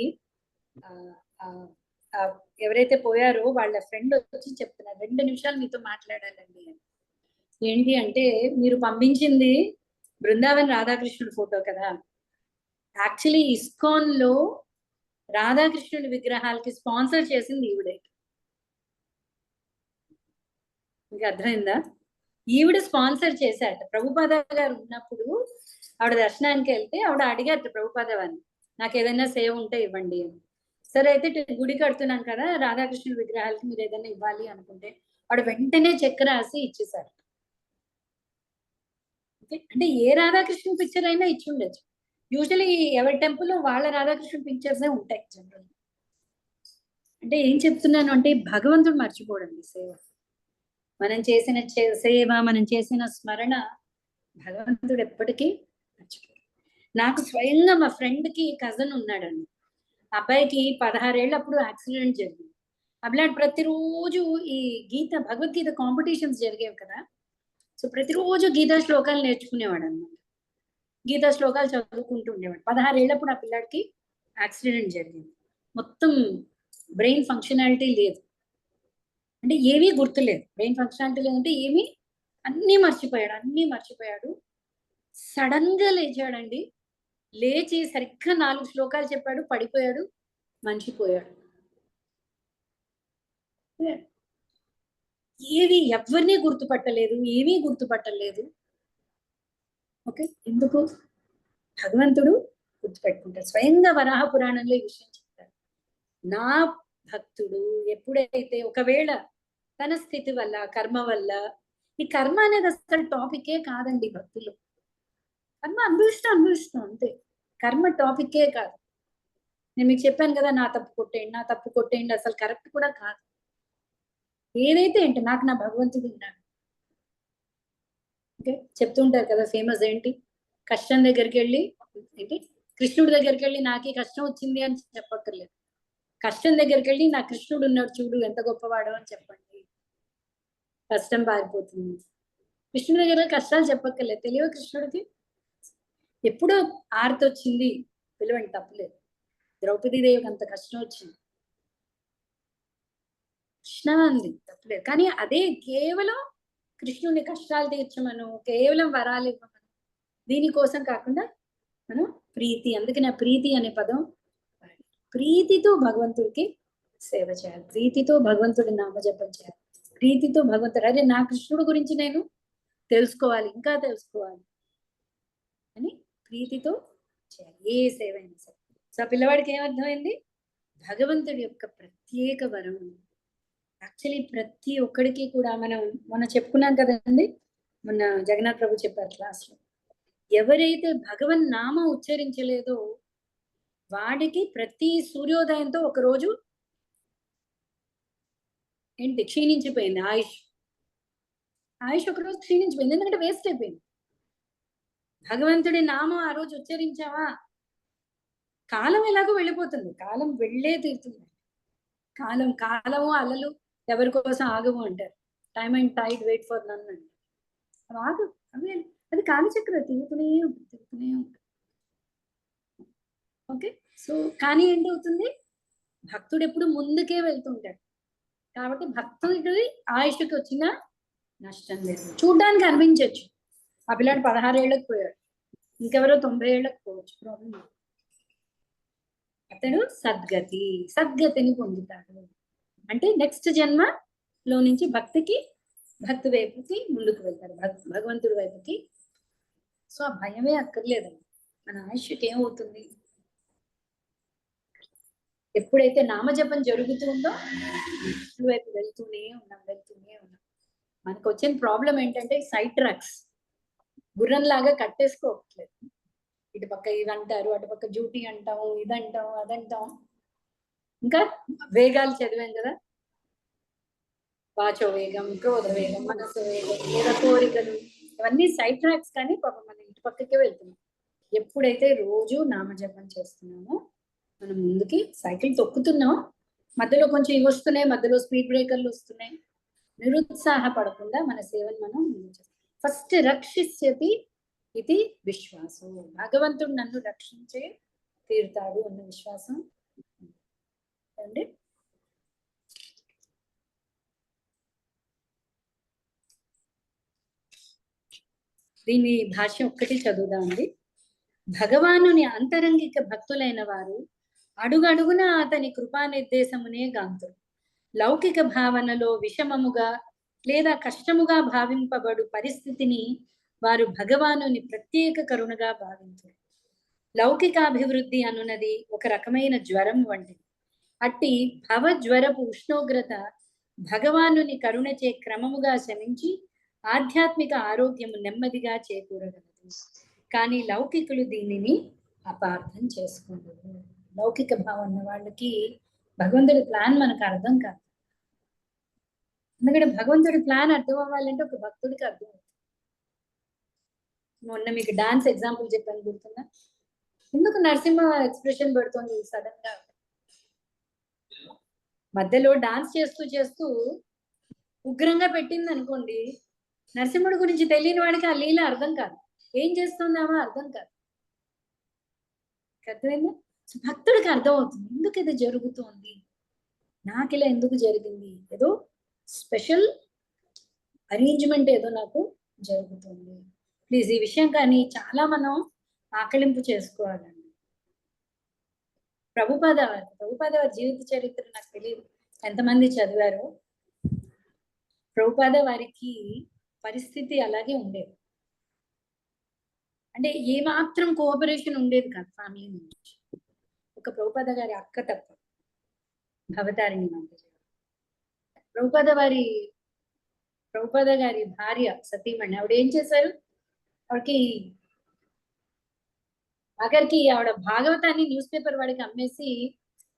ఎవరైతే పోయారో వాళ్ళ ఫ్రెండ్ వచ్చి చెప్తున్నారు, 2 నిమిషాలు మీతో మాట్లాడాలండి అని. ఏంటి అంటే, మీరు పంపించింది బృందావన్ రాధాకృష్ణుడి ఫోటో కదా, యాక్చువల్లీ ఇస్కాన్ లో రాధాకృష్ణుడి విగ్రహాలకి స్పాన్సర్ చేసింది ఈవిడే. మీకు అర్థమైందా? ఈవిడ స్పాన్సర్ చేశాట. ప్రభుపాద గారు ఉన్నప్పుడు ఆవిడ దర్శనానికి వెళ్తే ఆవిడ అడిగారు ప్రభుపాద వారిని, నాకు ఏదైనా సేవ ఉంటే ఇవ్వండి అని. సరే అయితే గుడి కడుతున్నాం కదా, రాధాకృష్ణుడి విగ్రహాలకి మీరు ఏదైనా ఇవ్వాలి అనుకుంటే ఆవిడ వెంటనే చెక్ రాసి ఇచ్చేసారు. అంటే ఏ రాధాకృష్ణ పిక్చర్ అయినా ఇచ్చి ఉండొచ్చు. యూజువలీ ఎవరి టెంపుల్ వాళ్ళ రాధాకృష్ణ పిక్చర్సే ఉంటాయి జనరల్. అంటే ఏం చెప్తున్నాను అంటే, భగవంతుడు మర్చిపోడండి సేవ. మనం చేసిన సేవ, మనం చేసిన స్మరణ భగవంతుడు ఎప్పటికీ మర్చిపోడు. నాకు స్వయంగా మా ఫ్రెండ్ కి కజన్ ఉన్నాడండి. అబ్బాయికి 16 ఏళ్ళప్పుడు యాక్సిడెంట్ జరిగింది. అబ్బాయి ప్రతిరోజు ఈ భగవద్గీత కాంపిటీషన్స్ జరిగేవి కదా, సో ప్రతిరోజు గీతా శ్లోకాలు నేర్చుకునేవాడు అన్నమాట. గీతా శ్లోకాలు చదువుకుంటూ ఉండేవాడు. 16 ఏళ్ళప్పుడు ఆ పిల్లాడికి యాక్సిడెంట్ జరిగింది. మొత్తం బ్రెయిన్ ఫంక్షనాలిటీ లేదు, అంటే ఏమీ గుర్తులేదు. బ్రెయిన్ ఫంక్షనాలిటీ లేదంటే ఏమీ, అన్నీ మర్చిపోయాడు. సడన్ గా లేచాడండి. లేచి సరిగ్గా 4 శ్లోకాలు చెప్పాడు, పడిపోయాడు, మనిషిపోయాడు. ఎవరిని గుర్తుపట్టలేదు, ఏమీ గుర్తుపట్టలేదు. ఓకే, ఎందుకు? భగవంతుడు గుర్తుపెట్టుకుంటాడు. స్వయంగా వరాహ పురాణంలో ఈ విషయం చెప్తారు. నా భక్తుడు ఎప్పుడైతే ఒకవేళ తన స్థితి వల్ల, కర్మ వల్ల, ఈ కర్మ అనేది అసలు టాపికే కాదండి భక్తులు. కర్మ అనుభవిస్తాం అంతే. కర్మ టాపిక్కే కాదు. నేను మీకు చెప్పాను కదా, నా తప్పు కొట్టేయండి అసలు కరెక్ట్ కూడా కాదు. ఏదైతే ఏంటి, నాకు నా భగవంతుడు ఉన్నాడు. ఓకే, చెప్తుంటారు కదా ఫేమస్ ఏంటి, కష్టం దగ్గరికి వెళ్ళి ఏంటి, కృష్ణుడి దగ్గరికి వెళ్ళి నాకే కష్టం వచ్చింది అని చెప్పక్కర్లేదు. కష్టం దగ్గరికి వెళ్ళి నా కృష్ణుడు ఉన్నాడు చూడు ఎంత గొప్పవాడు అని చెప్పండి, కష్టం పారిపోతుంది. కృష్ణుడి దగ్గర కష్టాలు చెప్పక్కర్లేదు, తెలియదు కృష్ణుడికి. ఎప్పుడో ఆర్తి వచ్చింది పిలవండి, తప్పలేదు. ద్రౌపదీదేవికి అంత కష్టం వచ్చింది, కృష్ణ అంది, తప్పలేదు. కానీ అదే కేవలం కృష్ణుని కష్టాలు తీర్చమను, కేవలం వరాలు ఇవ్వమను, దీనికోసం కాకుండా మనం ప్రీతి, అందుకే నా ప్రీతి అనే పదం, ప్రీతితో భగవంతుడికి సేవ చేయాలి, ప్రీతితో భగవంతుడి నామజపం చేయాలి, ప్రీతితో భగవంతుడు అరే నా కృష్ణుడి గురించి నేను తెలుసుకోవాలి, ఇంకా తెలుసుకోవాలి అని ప్రీతితో చేయాలి ఏ సేవ అయినా సరే. సో ఆ పిల్లవాడికి ఏమర్థమైంది, భగవంతుడి యొక్క ప్రత్యేక వరం. యాక్చువల్లీ ప్రతి ఒక్కడికి కూడా మనం చెప్పుకున్నాం కదండి, మొన్న జగన్నాథ్ ప్రభు చెప్పారు క్లాస్లో, ఎవరైతే భగవన్ నామం ఉచ్చరించలేదో వాడికి ప్రతి సూర్యోదయంతో ఒక రోజు ఏంటి క్షీణించిపోయింది ఆయుష్ ఒక రోజు క్షీణించిపోయింది, ఎందుకంటే వేస్ట్ అయిపోయింది. భగవంతుడి నామం ఆ రోజు ఉచ్చరించావా, కాలం ఎలాగో వెళ్ళిపోతుంది, కాలం వెళ్ళే తీరుతుంది. కాలము అలలు ఎవరి కోసం ఆగము అంటారు, time and tide wait for none అండి. అవి ఆగు, అది కాలచక్రం తిరుగుతూనే ఉంటుంది. ఓకే, సో కానీ ఏంటవుతుంది, భక్తుడు ఎప్పుడు ముందుకే వెళ్తుంటాడు. కాబట్టి భక్తుడికి ఆయుష్కి వచ్చిన నష్టం లేదు. చూడ్డానికి అనిపించవచ్చు ఆ పిల్లాడు 16 ఏళ్ళకి పోయాడు, ఇంకెవరో 90 ఏళ్ళకి పోవచ్చు, ప్రాబ్లం లేదు. అతడు సద్గతిని పొందుతాడు. అంటే నెక్స్ట్ జన్మలో నుంచి భక్తి వైపుకి ముందుకు వెళ్తారు, భగవంతుడి వైపుకి. సో ఆ భయమే అక్కర్లేదండి. మన ఆయుష్కి ఏమవుతుంది, ఎప్పుడైతే నామజపం జరుగుతుందో వైపు వెళ్తూనే ఉన్నాం. మనకు వచ్చిన ప్రాబ్లం ఏంటంటే సైడ్ ట్రాక్స్, గుర్రంలాగా కట్టేసుకోవట్లేదు. ఇటు పక్క ఇది అంటారు, అటు పక్క డ్యూటీ అంటాం, ఇదంటాం అదంటాం. ఇంకా వేగాలు చదివాం కదా, వాచో వేగం, క్రోధ వేగం, మనసు వేగం, లేదా కోరికలు, ఇవన్నీ సైడ్ ట్రాక్స్. కానీ పాపం మనం ఇటు పక్కకే వెళ్తున్నాం. ఎప్పుడైతే రోజు నామజపం చేస్తున్నామో మనం ముందుకి సైకిల్ తొక్కుతున్నాం, మధ్యలో కొంచెం ఇవి వస్తున్నాయి, మధ్యలో స్పీడ్ బ్రేకర్లు వస్తున్నాయి, నిరుత్సాహపడకుండా మన సేవను మనం ముందు చేస్తాం. ఫస్ట్ రక్షిష్యతి ఇది విశ్వాసం, భగవంతుడు నన్ను రక్షించే తీరుతాడు అన్న విశ్వాసం అండి. దీని భాష్యం ఒక్కటి చదువుదామండి. భగవానుని అంతరంగిక భక్తులైన వారు అడుగడుగున అతని కృపా నిర్దేశమునే గాంతురు. లౌకిక భావనలో విషమముగా లేదా కష్టముగా భావింపబడు పరిస్థితిని వారు భగవానుని ప్రత్యేక కరుణగా భావించారు. లౌకికాభివృద్ధి అనున్నది ఒక రకమైన జ్వరం వంటిది. అట్టి భవజ్వరపు ఉష్ణోగ్రత భగవానుని కరుణచే క్రమముగా శమించి ఆధ్యాత్మిక ఆరోగ్యము నెమ్మదిగా చేకూరగలదు. కానీ లౌకికులు దీనిని అపార్థం చేసుకుంటారు. లౌకిక భావన వాళ్ళకి భగవంతుడి ప్లాన్ మనకు అర్థం కాదు. ఎందుకంటే భగవంతుడి ప్లాన్ అర్థం అవ్వాలంటే ఒక భక్తుడికి అర్థం అవుతుంది. మొన్న మీకు డాన్స్ ఎగ్జాంపుల్ చెప్పాను, గుర్తుందా? ఎందుకు నరసింహ ఎక్స్ప్రెషన్ పెడుతుంది సడన్ గా, మధ్యలో డాన్స్ చేస్తూ ఉగ్రంగా పెట్టింది అనుకోండి, నరసింహుడి గురించి తెలియని వాడికి ఆ లీల అర్థం కాదు, ఏం చేస్తుందామో అర్థం కాదు. అర్థమైందా? భక్తుడికి అర్థం అవుతుంది ఎందుకు ఇది జరుగుతుంది, నాకు ఇలా ఎందుకు జరిగింది, ఏదో స్పెషల్ అరేంజ్మెంట్ ఏదో నాకు జరుగుతుంది. ప్లీజ్ ఈ విషయం కానీ చాలా మనం ఆకలింపు చేసుకోవాలండి. ప్రభుపాద వారి జీవిత చరిత్ర నాకు తెలియదు ఎంతమంది చదివారో. ప్రభుపాద వారికి పరిస్థితి అలాగే ఉండేది, అంటే ఏమాత్రం కోఆపరేషన్ ఉండేది కాదు ఫ్యామిలీ నుంచి. ఒక ప్రభుపాద గారి అక్క తప్ప, భవతారిణి మంత్రి. ప్రభుపాద గారి భార్య సతీమణి, ఆవిడ ఏం చేశారు, ఆవిడకి ఆఖరికి ఆవిడ భాగవతాన్ని న్యూస్ పేపర్ వాడికి అమ్మేసి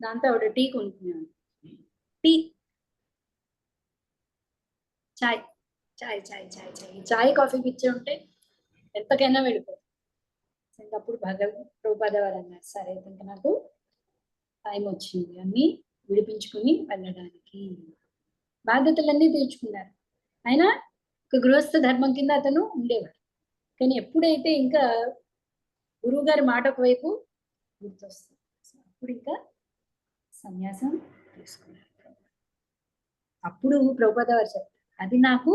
దాంతో ఆవిడ టీ కొనుక్కున్నాను. టీ, చాయ్ చాయ్ చాయ్ చాయ్ చాయ్ చాయ్ కాఫీ పిచ్చే ఉంటే ఎంతకైనా వెళ్ళిపోతుంది. ఇంకా అప్పుడు ప్రభుపాద వారు అన్నారు, సరే ఇంకా నాకు టైం వచ్చింది అన్ని విడిపించుకుని వెళ్ళడానికి. బాధ్యతలన్నీ తీర్చుకున్నారు. అయినా ఒక గృహస్థ ధర్మం కింద అతను ఉండేవాడు. కానీ ఎప్పుడైతే ఇంకా గురువు గారి మాట ఒకవైపు గుర్తొస్తుంది, అప్పుడు ఇంకా సన్యాసం తీసుకున్నారు. అప్పుడు ప్రభుపాద వారు చెప్పారు, అది నాకు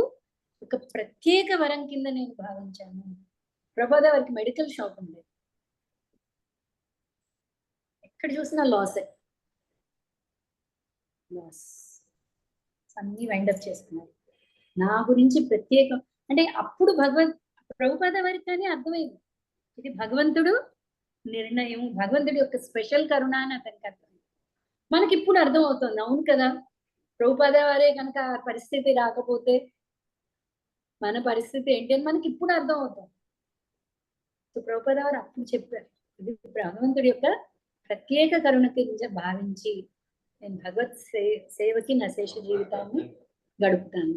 ఒక ప్రత్యేక వరం కింద నేను భావించాను. ప్రభుపాద వారికి మెడికల్ షాప్ ఉండేది. ఎక్కడ చూసినా లాసే, లాస్ అన్ని వైండప్ చేసుకున్నారు. నా గురించి ప్రత్యేకం అంటే అప్పుడు ప్రభుపాద వారికి కానీ అర్థమైంది, ఇది భగవంతుడు నిర్ణయం, భగవంతుడి యొక్క స్పెషల్ కరుణ అని అతనికి అర్థమైంది. మనకి ఇప్పుడు అర్థం అవుతుంది, అవును కదా, ప్రభుపాద వారే కనుక పరిస్థితి రాకపోతే మన పరిస్థితి ఏంటి అని మనకి ఇప్పుడు అర్థం అవుతుంది. సో ప్రభుపాద వారు అప్పుడు చెప్పారు, ఇది భగవంతుడి యొక్క ప్రత్యేక కరుణ కింద భావించి నేను భగవత్ సేవకి నా శేష జీవితాన్ని గడుపుతాను.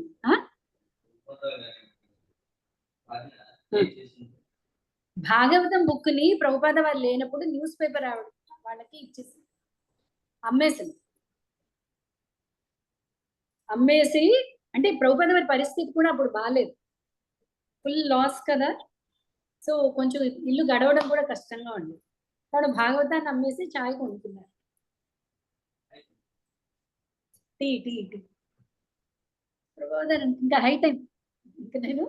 భాగవతం బుక్ ని ప్రభుపాద వారు లేనప్పుడు న్యూస్ పేపర్ వాళ్ళకి ఇచ్చేసి అమ్మేసి అంటే ప్రభుపాద వారి పరిస్థితి కూడా అప్పుడు బాగాలేదు, ఫుల్ లాస్ కదా. సో కొంచెం ఇల్లు గడవడం కూడా కష్టంగా ఉంది. కాబట్టి భాగవతాన్ని అమ్మేసి చాయ్ కొనుక్కున్నారు. టీ టీ టీ ప్రభుపాద ఇంకా హై టైం, ఇంకా నేను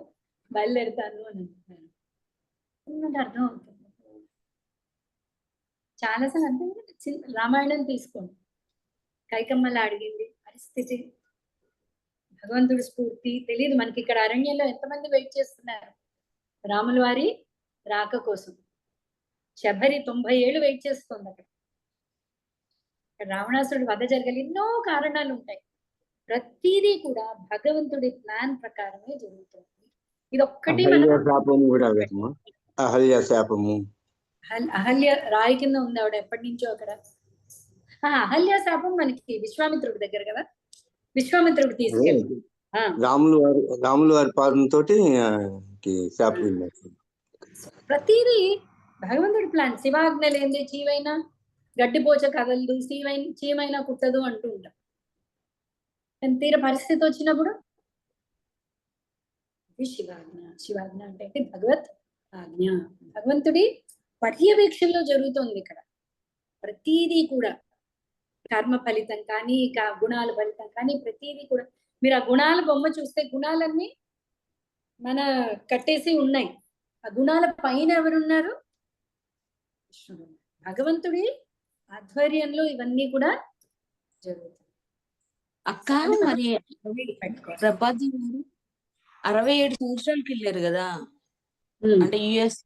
బయలుదేరుతాను అని అంటున్నాను. అర్థం అవుతుంది చాలాసార్లు. అంతే రామాయణం తీసుకోండి, కైకమ్మలా అడిగింది పరిస్థితి, భగవంతుడి స్ఫూర్తి తెలియదు మనకి. ఇక్కడ అరణ్యంలో ఎంతమంది వెయిట్ చేస్తున్నారు రాముల వారి రాక కోసం. శబరి 90 ఏళ్ళు వెయిట్ చేస్తుంది అక్కడ. రావణాసురుడు వధ జరగాలి, ఎన్నో కారణాలు ఉంటాయి. ప్రతిదీ కూడా భగవంతుడి ప్లాన్ ప్రకారమే జరుగుతుంది. ఇది ఒక్కటి అహల్య రాయి కింద ఉంది ఆవిడ ఎప్పటి నుంచో అక్కడ. అహల్య శాపం మనకి విశ్వామిత్రుడి దగ్గర కదా, విశ్వామిత్రుడు తీసుకెళ్ళి రాములు వారి పాదంతో ప్రతిదీ భగవంతుడి ప్లాన్. శివాజ్ఞ లేని చీవైనా గడ్డిపోచ కదలదు, చీమైనా కుట్టదు అంటూ ఉంటాం. తీర పరిస్థితి వచ్చినప్పుడు శివాజ్ఞ అంటే భగవత్ ఆజ్ఞ, భగవంతుడి పర్యవేక్షణలో జరుగుతుంది ఇక్కడ. ప్రతిదీ కూడా కర్మ ఫలితం కానీ గుణాల ఫలితం కానీ ప్రతిదీ కూడా. మీరు ఆ గుణాల బొమ్మ చూస్తే గుణాలన్నీ మన కట్టేసి ఉన్నాయి. ఆ గుణాల పైన ఎవరున్నారు? భగవంతుడి ఆధ్వర్యంలో ఇవన్నీ కూడా జరుగుతాయి. అక్క మరి ప్రభాజీ గారు 67 సంవత్సరాలకి వెళ్ళారు కదా, అంటే యుఎస్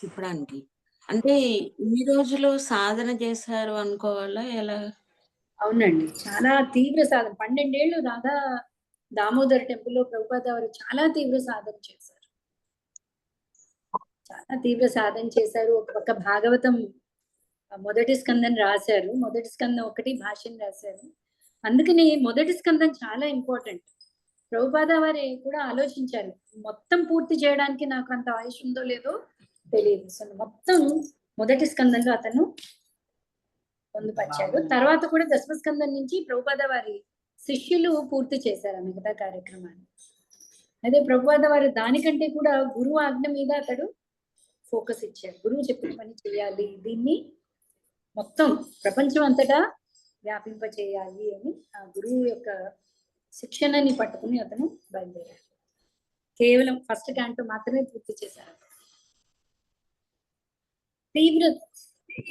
చెప్పడానికి. అంటే ఈ రోజులో సాధన చేశారు అనుకోవాలా ఎలా? అవునండి, చాలా తీవ్ర సాధన. 12 ఏళ్ళు రాధా దామోదర్ టెంపుల్లో ప్రభుపాద వారు చాలా తీవ్ర సాధన చేశారు. చాలా తీవ్ర సాధన చేశారు. ఒక పక్క భాగవతం మొదటి స్కందం రాశారు, మొదటి స్కందం ఒకటి భాష్యం రాశారు. అందుకని మొదటి స్కందం చాలా ఇంపార్టెంట్. ప్రభుపాద వారే కూడా ఆలోచించారు, మొత్తం పూర్తి చేయడానికి నాకు అంత ఆయుష్ ఉందో లేదో తెలియదు. సో మొత్తం మొదటి స్కందంలో అతను పొందుపరిచారు. తర్వాత కూడా దశమ స్కందం నుంచి ప్రభుపాద వారి శిష్యులు పూర్తి చేశారు ఆ మిగతా కార్యక్రమాన్ని. అదే ప్రభుపాద వారు దానికంటే కూడా గురువు ఆజ్ఞ మీద అతడు ఫోకస్ ఇచ్చారు. గురువు చెప్పిన పని చేయాలి, దీన్ని మొత్తం ప్రపంచం అంతటా వ్యాపింప చేయాలి అని ఆ గురువు యొక్క శిక్షణని పట్టుకుని అతను బయలుదేరారు. కేవలం ఫస్ట్ క్యాంటో మాత్రమే పూర్తి చేశారు. తీవ్రత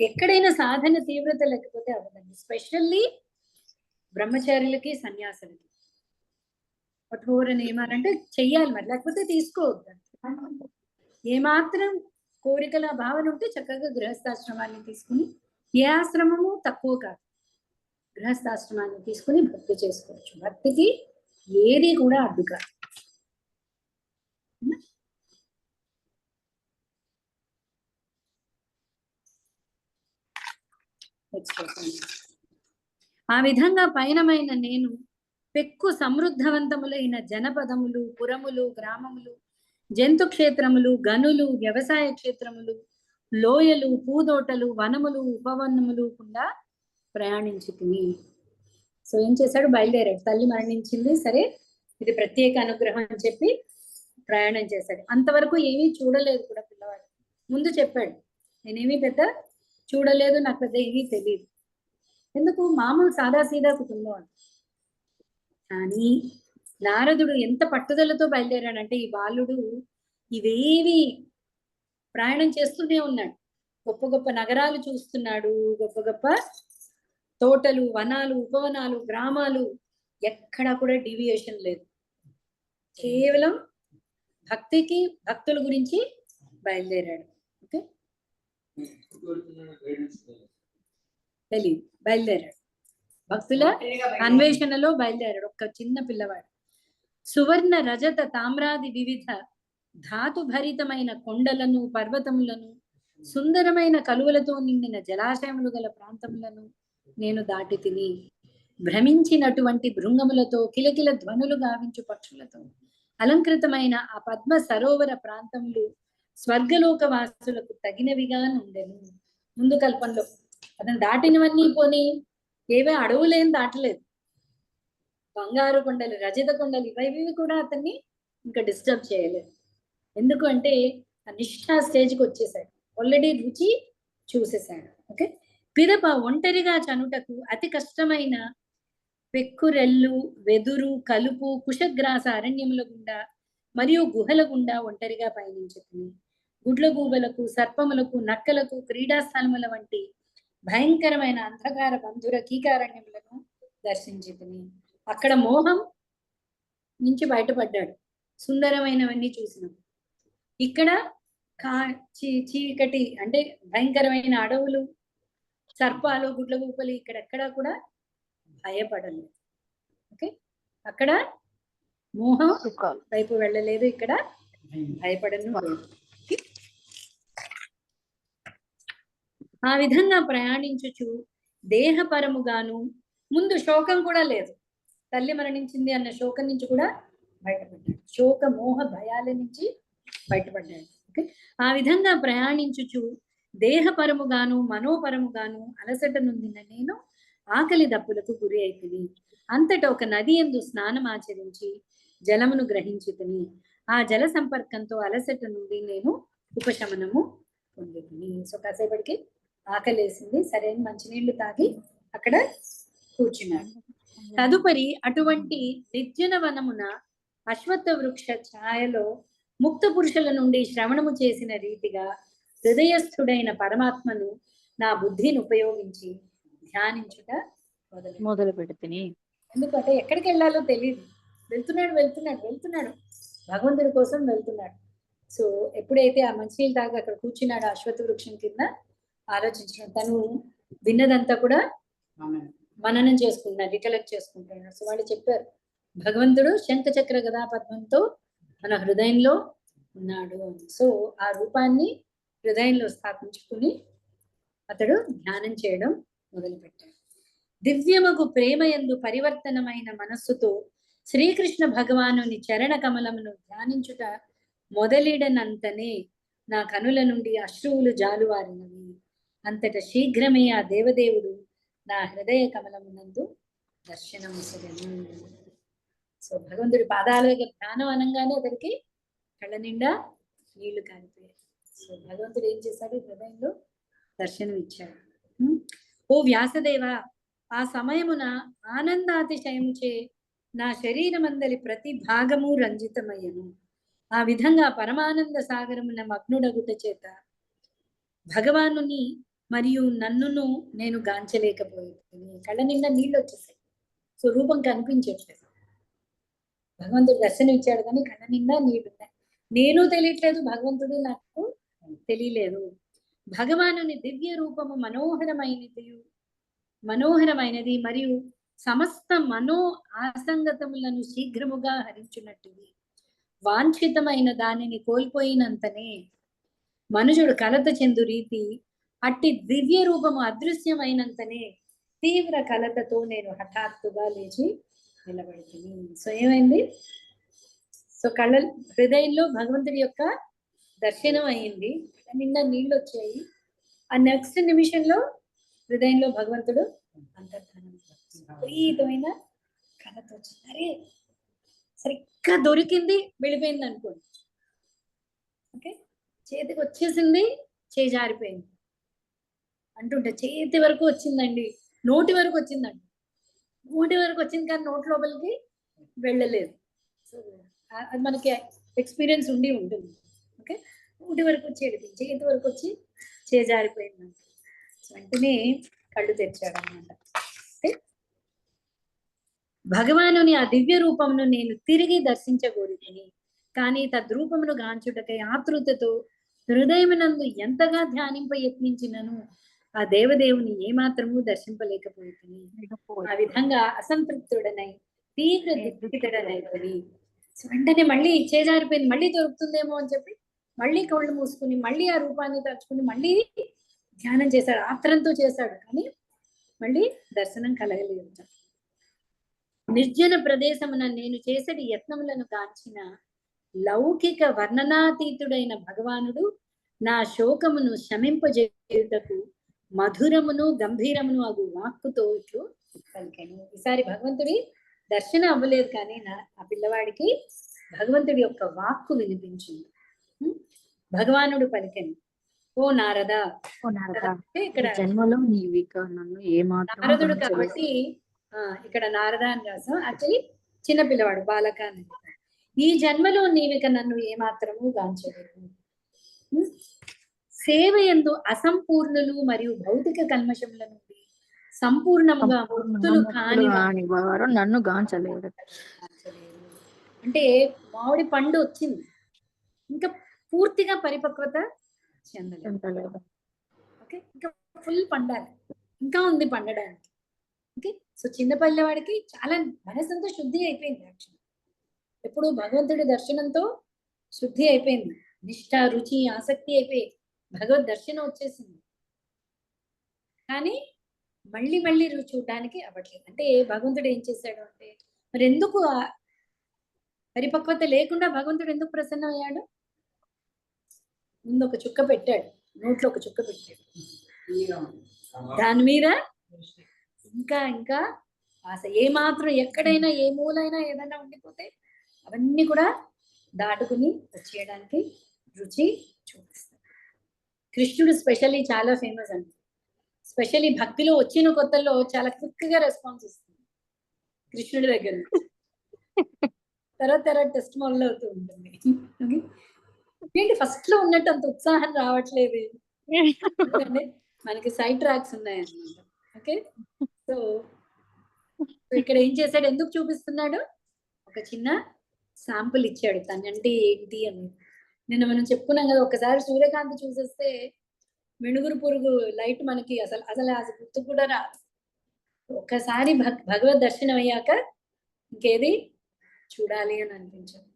ఎక్కడైనా సాధన తీవ్రత లేకపోతే అవ్వదండి. స్పెషల్లీ బ్రహ్మచారులకి సన్యాసులకి కఠోర నియమాలంటే చెయ్యాలి, మరి లేకపోతే తీసుకోవద్దు. ఏమాత్రం కోరికల భావన ఉంటే చక్కగా గృహస్థాశ్రమాన్ని తీసుకుని, ఏ ఆశ్రమము తక్కువ కాదు, గృహస్థాశ్రమాన్ని తీసుకుని భక్తి చేసుకోవచ్చు. భక్తికి ఏది కూడా అడ్డు కాదు. ఆ విధంగా పయనమైన నేను పెక్కు సమృద్ధవంతములైన జనపదములు, పురములు, గ్రామములు, జంతు క్షేత్రములు, గనులు, వ్యవసాయ క్షేత్రములు, లోయలు, పూదోటలు, వనములు, ఉపవనములు కూడా ప్రయాణించుకుని. సో ఏం చేశాడు? బయలుదేరాడు. తల్లి మరణించింది, సరే ఇది ప్రత్యేక అనుగ్రహం అని చెప్పి ప్రయాణం చేశాడు. అంతవరకు ఏమీ చూడలేదు కూడా పిల్లవాడు. ముందు చెప్పాడు, నేనేమీ పెద్ద చూడలేదు, నాకు పెద్ద ఏమీ తెలియదు. ఎందుకు? మామూలు సాదాసీదా కుటుంబం అది. కానీ నారదుడు ఎంత పట్టుదలతో బయలుదేరాడంటే, ఈ బాలుడు ఇవేవి ప్రయాణం చేస్తూనే ఉన్నాడు. గొప్ప గొప్ప నగరాలు చూస్తున్నాడు, గొప్ప గొప్ప తోటలు, వనాలు, ఉపవనాలు, గ్రామాలు, ఎక్కడా కూడా డీవియేషన్ లేదు. కేవలం భక్తికి, భక్తుల గురించి బయలుదేరాడు. ఓకే, తెలియదు, బయలుదేరాడు. భక్తుల అన్వేషణలో బయలుదేరాడు ఒక చిన్న పిల్లవాడు. సువర్ణ, రజత, తామ్రాది వివిధ ధాతు భరితమైన కొండలను, పర్వతములను, సుందరమైన కలువలతో నిండిన జలాశయములు గల ప్రాంతములను నేను దాటి తిని, భ్రమించినటువంటి భృంగములతో, కిలకిల ధ్వనులు గావించు పక్షులతో అలంకృతమైన ఆ పద్మ సరోవర ప్రాంతములు స్వర్గలోక వాసులకు తగినవిగా నుండెను. ముందు కల్పంలో అతను దాటినవన్నీ పోనీ ఏవే అడవులేం దాటలేదు. బంగారు కొండలు, రజత కొండలు, ఇవి కూడా అతన్ని ఇంకా డిస్టర్బ్ చేయలేదు. ఎందుకు అంటే ఆ నిష్ఠా స్టేజ్కి వచ్చేసాడు, ఆల్రెడీ రుచి చూసేసాడు. ఓకే, పిదప ఒంటరిగా చనుటకు అతి కష్టమైన పెక్కురెల్లు, వెదురు, కలుపు, కుశగ్రాస అరణ్యముల గుండా మరియు గుహల గుండా ఒంటరిగా పయనించుతుంది. గుడ్లగూబలకు, సర్పములకు, నక్కలకు, క్రీడాస్థలముల వంటి భయంకరమైన అంధకార బంధుర కీకారణ్యములను దర్శించుకుని అక్కడ మోహం నుంచి బయటపడ్డాడు. సుందరమైనవన్నీ చూసినాం. ఇక్కడ చీకటి అంటే భయంకరమైన అడవులు, సర్పాలు, గుడ్లగూపలు, ఇక్కడెక్కడా కూడా భయపడలేదు. ఓకే, అక్కడ మోహం వైపు వెళ్ళలేదు, ఇక్కడ భయపడను. ఆ విధంగా ప్రయాణించుచు దేహపరముగాను, ముందు శోకం కూడా లేదు, తల్లి మరణించింది అన్న శోకం నుంచి కూడా బయటపడ్డాడు. శోక మోహ భయాల నుంచి బయటపడ్డాడు. ఓకే, ఆ విధంగా ప్రయాణించుచు దేహపరముగాను, మనోపరముగాను అలసట నొందిన నేను ఆకలి దప్పులకు గురి అయితిని. అంతటా ఒక నది యందు స్నానం ఆచరించి జలమును గ్రహించుకుని ఆ జల సంపర్కంతో అలసట నుండి నేను ఉపశమనము పొందుతుంది. సో కాసేపటికి ఆకలేసింది, సరైన మంచినీళ్లు తాగి అక్కడ కూర్చున్నాడు. తదుపరి అటువంటి నిర్జన వనమున అశ్వత్థ వృక్ష ఛాయలో ముక్త పురుషుల నుండి శ్రవణము చేసిన రీతిగా హృదయస్థుడైన పరమాత్మను నా బుద్ధిని ఉపయోగించి ధ్యానించుట మొదలు పెడుతుంది. ఎందుకంటే ఎక్కడికి వెళ్ళాలో తెలియదు, వెళ్తున్నాడు భగవంతుడి కోసం వెళ్తున్నాడు. సో ఎప్పుడైతే ఆ మంచినీళ్ళు తాగి అక్కడ కూర్చున్నాడు అశ్వత్థ వృక్షం కింద, ఆలోచించడం, తను విన్నదంతా కూడా మననం చేసుకుంటున్నాడు, రికలెక్ట్ చేసుకుంటున్నాడు. సో వాళ్ళు చెప్పారు, భగవంతుడు శంఖ చక్ర గదా పద్మంతో మన హృదయంలో ఉన్నాడు. సో ఆ రూపాన్ని హృదయంలో స్థాపించుకుని అతడు ధ్యానం చేయడం మొదలుపెట్టాడు. దివ్యమగు ప్రేమయందు పరివర్తనమైన మనస్సుతో శ్రీకృష్ణ భగవానుని చరణ కమలమును ధ్యానించుట మొదలిడనంతనే నా కనుల నుండి అశ్రువులు జాలువారినవి. అంతట శీఘ్రమే ఆ దేవదేవుడు నా హృదయ కమలమునందు దర్శనమిసగను. సో భగవంతుడి పాదాల దగ్గర ధ్యానం అనగానే అతనికి కళ్ళ నిండా నీళ్లు కారిపోయాయి. సో భగవంతుడు ఏం చేశాడు? హృదయంలో దర్శనం ఇచ్చాడు. ఓ వ్యాసదేవ, ఆ సమయమున ఆనందాతిశయముచే నా శరీరమందలి ప్రతి భాగము రంజితమయ్యను. ఆ విధంగా పరమానంద సాగరమున మగ్నుడగుట చేత భగవానుని మరియు నన్నును నేను గాంచలేకపోయింది. కళ్ళ నిండా నీళ్ళు వచ్చేసాయి. సో రూపం కనిపించట్లేదు. భగవంతుడు దర్శనం ఇచ్చాడు కానీ కళ్ళ నిండా నీళ్ళు ఉన్నాయి. నేను తెలియట్లేదు, భగవంతుడు నాకు తెలియలేదు. భగవానుని దివ్య రూపము మనోహరమైనది మరియు సమస్త మనో ఆసంగతములను శీఘ్రముగా హరించున్నట్టుది. వాంఛితమైన దానిని కోల్పోయినంతనే మనుషుడు కలత చెందు రీతి అట్టి దివ్య రూపము అదృశ్యమైనంతనే తీవ్ర కలతతో నేను హఠాత్తుగా లేచి నిలబడుతుంది. సో ఏమైంది? సో హృదయంలో భగవంతుడి యొక్క దర్శనం అయింది, నిన్న నీళ్ళు వచ్చాయి. ఆ నెక్స్ట్ నిమిషంలో హృదయంలో భగవంతుడు అంతర్ధానం, విపరీతమైన కలత వచ్చింది. అరే సరిగ్గా దొరికింది, వెళ్ళిపోయింది అనుకోండి. ఓకే, చేతికి వచ్చేసింది, చేజారిపోయింది అంటుంటే చేతి వరకు వచ్చిందండి, నోటి వరకు వచ్చిందండి, నోటి వరకు వచ్చింది కానీ నోటి లోపలికి వెళ్ళలేదు. సో అది మనకి ఎక్స్పీరియన్స్ ఉండి ఉంటుంది. ఓకే, నోటి వరకు వచ్చేది, చేతి వరకు వచ్చి చేజారిపోయింది. వెంటనే కళ్ళు తెరిచాడు అనమాట. భగవానుని ఆ దివ్య రూపమును నేను తిరిగి దర్శించగోరితిని, కానీ తద్రూపమును గాంచుటకై ఆతృతతో హృదయమునందు ఎంతగా ధ్యానింప యత్నించినను ఆ దేవదేవుని ఏమాత్రము దర్శింపలేకపోతుంది. ఆ విధంగా అసంతృప్తుడనై తీవ్ర దుఃఖితుడనైపోయి వెంటనే మళ్ళీ చేజారిపోయింది, మళ్ళీ దొరుకుతుందేమో అని చెప్పి మళ్ళీ కళ్ళు మూసుకుని మళ్ళీ ఆ రూపాన్ని తలుచుకుని మళ్ళీ ధ్యానం చేశాడు, ఆత్రంతో చేశాడు, కానీ మళ్ళీ దర్శనం కలగలేదు. నిర్జన ప్రదేశమున నేను చేసడి యత్నములను కాంచిన లౌకిక వర్ణనాతీతుడైన భగవానుడు నా శోకమును శమింపజేయుటకు మధురమును గంభీరమును అగు వాక్కుతో ఇట్లు పలికాను. ఈసారి భగవంతుడి దర్శనం అవ్వలేదు, కానీ ఆ పిల్లవాడికి భగవంతుడి యొక్క వాక్కు వినిపించింది. భగవానుడు పలికాను, ఓ నారద. ఇక్కడ జన్మలో నీవిక నన్ను ఏమాత్రం నారదుడు కాబట్టి ఇక్కడ నారద అని రాసాం. యాక్చువల్లీ చిన్న పిల్లవాడు, బాలక అని. ఈ జన్మలో నీవిక నన్ను ఏమాత్రము గాంచలేదు. సేవ యందు అసంపూర్ణులు మరియు భౌతిక కల్మషముల నుండి సంపూర్ణముగా ముక్తులు కాని వారు నన్ను గాంచలేరు. అంటే మామిడి పండు వచ్చింది, ఇంకా పూర్తిగా పరిపక్వత చెందలేదు. ఓకే, ఇంకా ఫుల్ పండాలి, ఇంకా ఉంది పండడానికి. ఓకే, సో చిన్న పిల్లవాడికి చాలా మనసంతా శుద్ధి అయిపోయింది. యాక్చువల్లీ ఎప్పుడు భగవంతుడి దర్శనంతో శుద్ధి అయిపోయింది, నిష్ఠ రుచి ఆసక్తి అయిపోయి భగవద్ దర్శనం వచ్చేసింది, కానీ మళ్ళీ మళ్ళీ చూడడానికి అవ్వట్లేదు. అంటే భగవంతుడు ఏం చేశాడు అంటే, మరి ఎందుకు పరిపక్వత లేకుండా భగవంతుడు ఎందుకు ప్రసన్నం అయ్యాడు? ముందు ఒక చుక్క పెట్టాడు, నోట్లో ఒక చుక్క పెట్టాడు, దాని మీద ఇంకా ఇంకా ఆశ. ఏ మాత్రం ఎక్కడైనా ఏ మూలైనా ఏదైనా ఉండిపోతే అవన్నీ కూడా దాటుకుని వచ్చేయడానికి రుచి చూపిస్తాడు. కృష్ణుడు స్పెషల్లీ చాలా ఫేమస్ అండి. స్పెషల్లీ భక్తిలో వచ్చిన కొత్తల్లో చాలా క్విక్ గా రెస్పాన్స్ ఇస్తుంది కృష్ణుడి దగ్గర. తర్వాత టెస్ట్ మొదలవుతూ ఉంటుంది. ఏంటి ఫస్ట్ లో ఉన్నట్టు అంత ఉత్సాహం రావట్లేదు, మనకి సైడ్ ట్రాక్స్ ఉన్నాయన్నమాట. ఓకే, సో ఇక్కడ ఏం చేశాడు, ఎందుకు చూపిస్తున్నాడు? ఒక చిన్న శాంపుల్ ఇచ్చాడు తనంటే ఏంటి అని. నిన్న మనం చెప్పుకున్నాం కదా, ఒకసారి సూర్యకాంతి చూసేస్తే మిణుగురు పురుగు లైట్ మనకి అసలు అది గుర్తు కూడా రాదు. ఒక్కసారి భగవద్ దర్శనం అయ్యాక ఇంకేది చూడాలి అని అనిపించదు.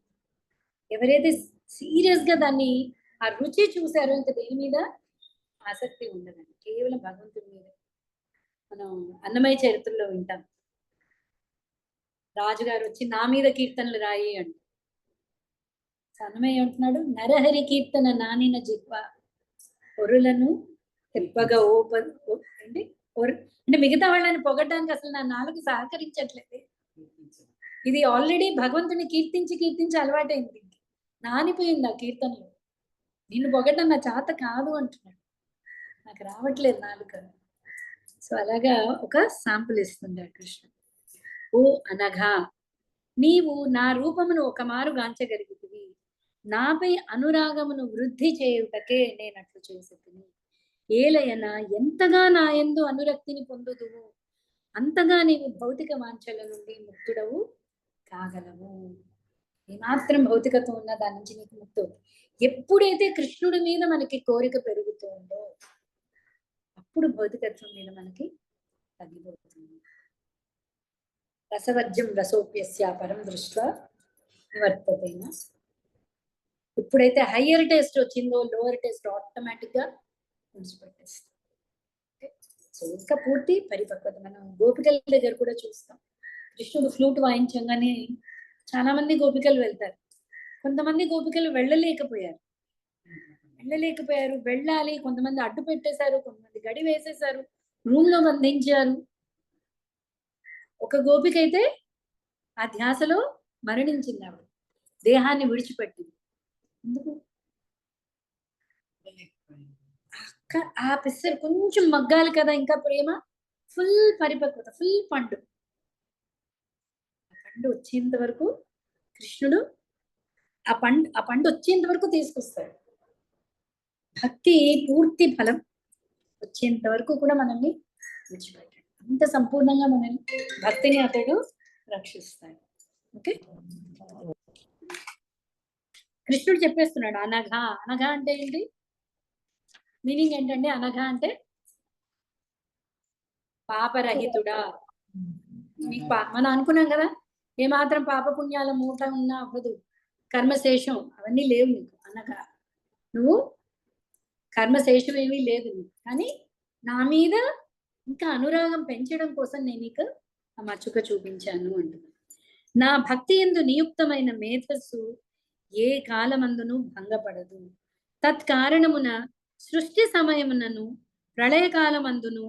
ఎవరైతే సీరియస్ గా దాన్ని ఆ రుచి చూసారో ఇంకా దేని మీద ఆసక్తి ఉండదండి, కేవలం భగవంతుడి మీద. మనం అన్నమయ్య చరిత్రలో వింటాం, రాజుగారు వచ్చి నా మీద కీర్తనలు రాయి అంట. అన్నమయ్య అంటున్నాడు, నరహరి కీర్తన నానిన జిహ్వ ఒరులను తెప్పగా అంటే మిగతా వాళ్ళని పొగడానికి అసలు నా నాలుగు సహకరించట్లేదు. ఇది ఆల్రెడీ భగవంతుని కీర్తించి అలవాటైంది, నానిపోయింది ఆ కీర్తనలో. నిన్ను పొగడం నా చేత కాదు అంటున్నాడు, నాకు రావట్లేదు నాలుక. సో అలాగా ఒక శాంపుల్ ఇస్తుంది ఆ కృష్ణ. ఓ అనఘా, నీవు నా రూపమును ఒక మారు గాంచగలిగితివి, నాపై అనురాగమును వృద్ధి చేయుటకే నేనట్లు చేసేది. ఏలయన ఎంతగా నా యందు అనురక్తిని పొందుదువు, అంతగా నీవు భౌతిక వాంఛల నుండి ముక్తుడవు కాగలవు. ఏమాత్రం భౌతికత ఉన్నా దాని నుంచి నీకు ముక్తు. ఎప్పుడైతే కృష్ణుడి మీద మనకి కోరిక పెరుగుతుందో అప్పుడు భౌతికత్వం మీద మనకి తగ్గిపోతుంది. రసవజ్యం రసోప్యస్య పరం దృష్ట్యా నివర్తతేన. ఎప్పుడైతే హయ్యర్ టేస్ట్ వచ్చిందో లోవర్ టేస్ట్ ఆటోమేటిక్ గా విడిచిపెట్టేస్తుంది. సో ఇంకా పూర్తి పరిపక్వత. మనం గోపికల దగ్గర కూడా చూస్తాం, కృష్ణుడు ఫ్లూట్ వాయించంగానే చాలా మంది గోపికలు వెళ్తారు, కొంతమంది గోపికలు వెళ్ళలేకపోయారు, వెళ్ళాలి, కొంతమంది అడ్డు పెట్టేశారు, కొంతమంది గడి వేసేశారు, రూమ్ లో బంధించారు. ఒక గోపిక అయితే ఆ ధ్యాసలో మరణించింది, ఆవిడ దేహాన్ని విడిచిపెట్టింది. ఎందుకు? ఆ పిස්සరు కొంచెం మగ్గాలి కదా, ఇంకా ప్రేమ ఫుల్ పరిపక్వత, ఫుల్ పండు వచ్చేంత వరకు కృష్ణుడు ఆ పండు వచ్చేంత వరకు తీసుకొస్తాడు. భక్తి పూర్తి ఫలం వచ్చేంత వరకు కూడా మనల్ని విడిచిపెట్టాడు, అంత సంపూర్ణంగా మనల్ని భక్తిని అతడు రక్షిస్తాడు. ఓకే, కృష్ణుడు చెప్పేస్తున్నాడు అనఘ. అనఘ అంటే ఏంటి? మీనింగ్ ఏంటంటే అనఘ అంటే పాపరహితుడా. మీకు మనం అనుకున్నాం కదా, ఏమాత్రం పాపపుణ్యాల మూట ఉన్నా అవ్వదు, కర్మశేషం అవన్నీ లేవు నీకు అనగా, నువ్వు కర్మశేషం ఏమీ లేదు నీకు, కానీ నా మీద ఇంకా అనురాగం పెంచడం కోసం నేను నీకు ఆ మచ్చుక చూపించాను అంటున్నాను. నా భక్తి యందు నియుక్తమైన మేధస్సు ఏ కాలమందును భంగపడదు. తత్కారణమున సృష్టి సమయమునను ప్రళయకాలమందును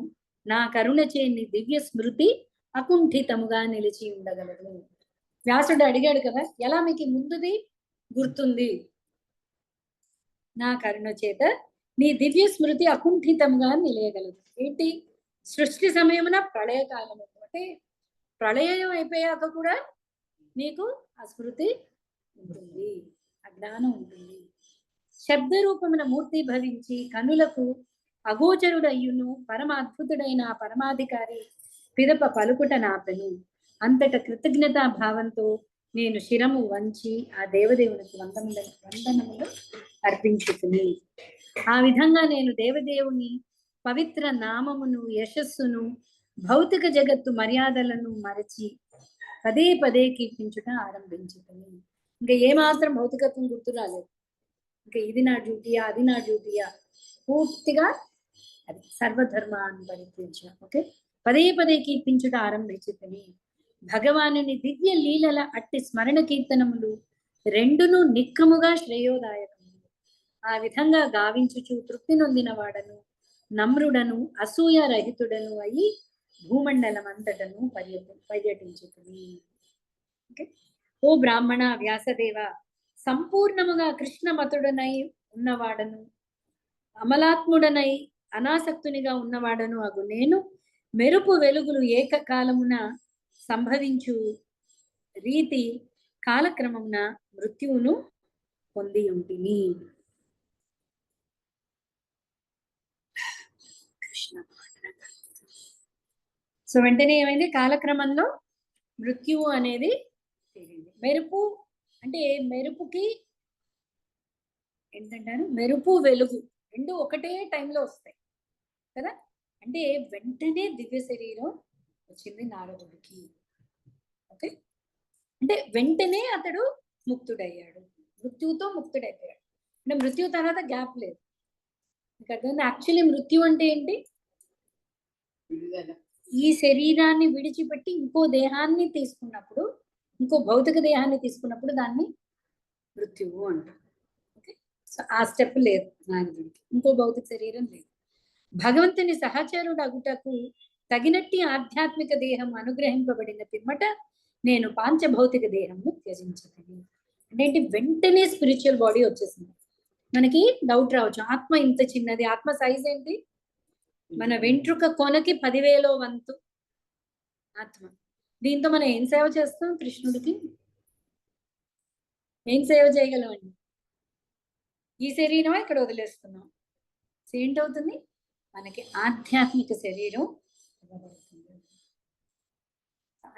నా కరుణ చేని దివ్య స్మృతి అకుంఠితముగా నిలిచి ఉండగలదు. వ్యాసుడు అడిగాడు కదా, ఎలా మీకు ముందుది గుర్తుంది? నా కరుణ చేత నీ దివ్య స్మృతి అకుంఠితంగా నిలయగలదు. ఏంటి? సృష్టి సమయమున ప్రళయకాలము అంటే ప్రళయం అయిపోయాక కూడా నీకు ఆ స్మృతి ఉంటుంది, ఆ జ్ఞానం ఉంటుంది. శబ్ద రూపమున మూర్తి భవించి కనులకు అగోచరుడయ్యును పరమ అద్భుతుడైన పరమాధికారి పిదప పలుకుట నాపెను. అంతట కృతజ్ఞతా భావంతో నేను శిరము వంచి ఆ దేవదేవునికి వందనములు అర్పించుకుని, ఆ విధంగా నేను దేవదేవుని పవిత్ర నామమును, యశస్సును, భౌతిక జగత్తు మర్యాదలను మరచి పదే పదే కీర్తించుట ఆరంభించుకుని. ఇంకా ఏమాత్రం భౌతికత్వం గుర్తు రాలేదు, ఇంకా ఇది నా డ్యూటీయా, అది నా డ్యూటీయా, పూర్తిగా అది సర్వధర్మాన్ని పరిత్యజ్య. ఓకే, పదే పదే కీర్తించుట ఆరంభించుకుని భగవానుని దివ్య లీలల అట్టి స్మరణ కీర్తనములు రెండును నిక్కముగా శ్రేయోదాయకములు. ఆ విధంగా గావించుచు తృప్తి నొందిన వాడను, నమ్రుడను, అసూయ రహితుడను అయి భూమండలం అంతటను పర్యటించుకుని. ఓకే, ఓ బ్రాహ్మణ వ్యాసదేవ, సంపూర్ణముగా కృష్ణమతుడనై ఉన్నవాడను, అమలాత్ముడనై అనాసక్తునిగా ఉన్నవాడను అగు నేను మెరుపు వెలుగులు ఏకకాలమున సంభవించు రీతి కాలక్రమమున మృత్యువును పొంది ఉంటిని. సో వెంటనే ఏమైంది? కాలక్రమంలో మృత్యువు అనేది తెలియదు. మెరుపు అంటే మెరుపుకి ఏంటంటారు, మెరుపు వెలుగు రెండు ఒకటే టైంలో వస్తాయి కదా. అంటే వెంటనే దివ్య శరీరం వచ్చింది నారదుడికి. ఓకే, అంటే వెంటనే అతడు ముక్తుడయ్యాడు, మృత్యువుతో ముక్తుడైపోయాడు. అంటే మృత్యు తర్వాత గ్యాప్ లేదు. యాక్చువల్లీ మృత్యు అంటే ఏంటి? ఈ శరీరాన్ని విడిచిపెట్టి ఇంకో దేహాన్ని తీసుకున్నప్పుడు, ఇంకో భౌతిక దేహాన్ని తీసుకున్నప్పుడు దాన్ని మృత్యువు అంటారు. ఓకే, సో ఆ స్టెప్ లేదు నారదుడికి, ఇంకో భౌతిక శరీరం లేదు. భగవంతుని సహచరుడు అగుటకు తగినట్టి ఆధ్యాత్మిక దేహం అనుగ్రహింపబడిన పిమ్మట నేను పాంచభౌతిక దేహంను త్యజించదని. అంటే వెంటనే స్పిరిచువల్ బాడీ వచ్చేసింది. మనకి డౌట్ రావచ్చు, ఆత్మ ఇంత చిన్నది, ఆత్మ సైజ్ ఏంటి? మన వెంట్రుక కొనకి 10,000వ వంతు ఆత్మ. దీంతో మనం ఏం సేవ చేస్తాం? కృష్ణుడికి ఏం సేవ చేయగలమండి? ఈ శరీరం ఇక్కడ వదిలేస్తున్నాం, ఏంటవుతుంది? మనకి ఆధ్యాత్మిక శరీరం ఇవ్వబడుతుంది.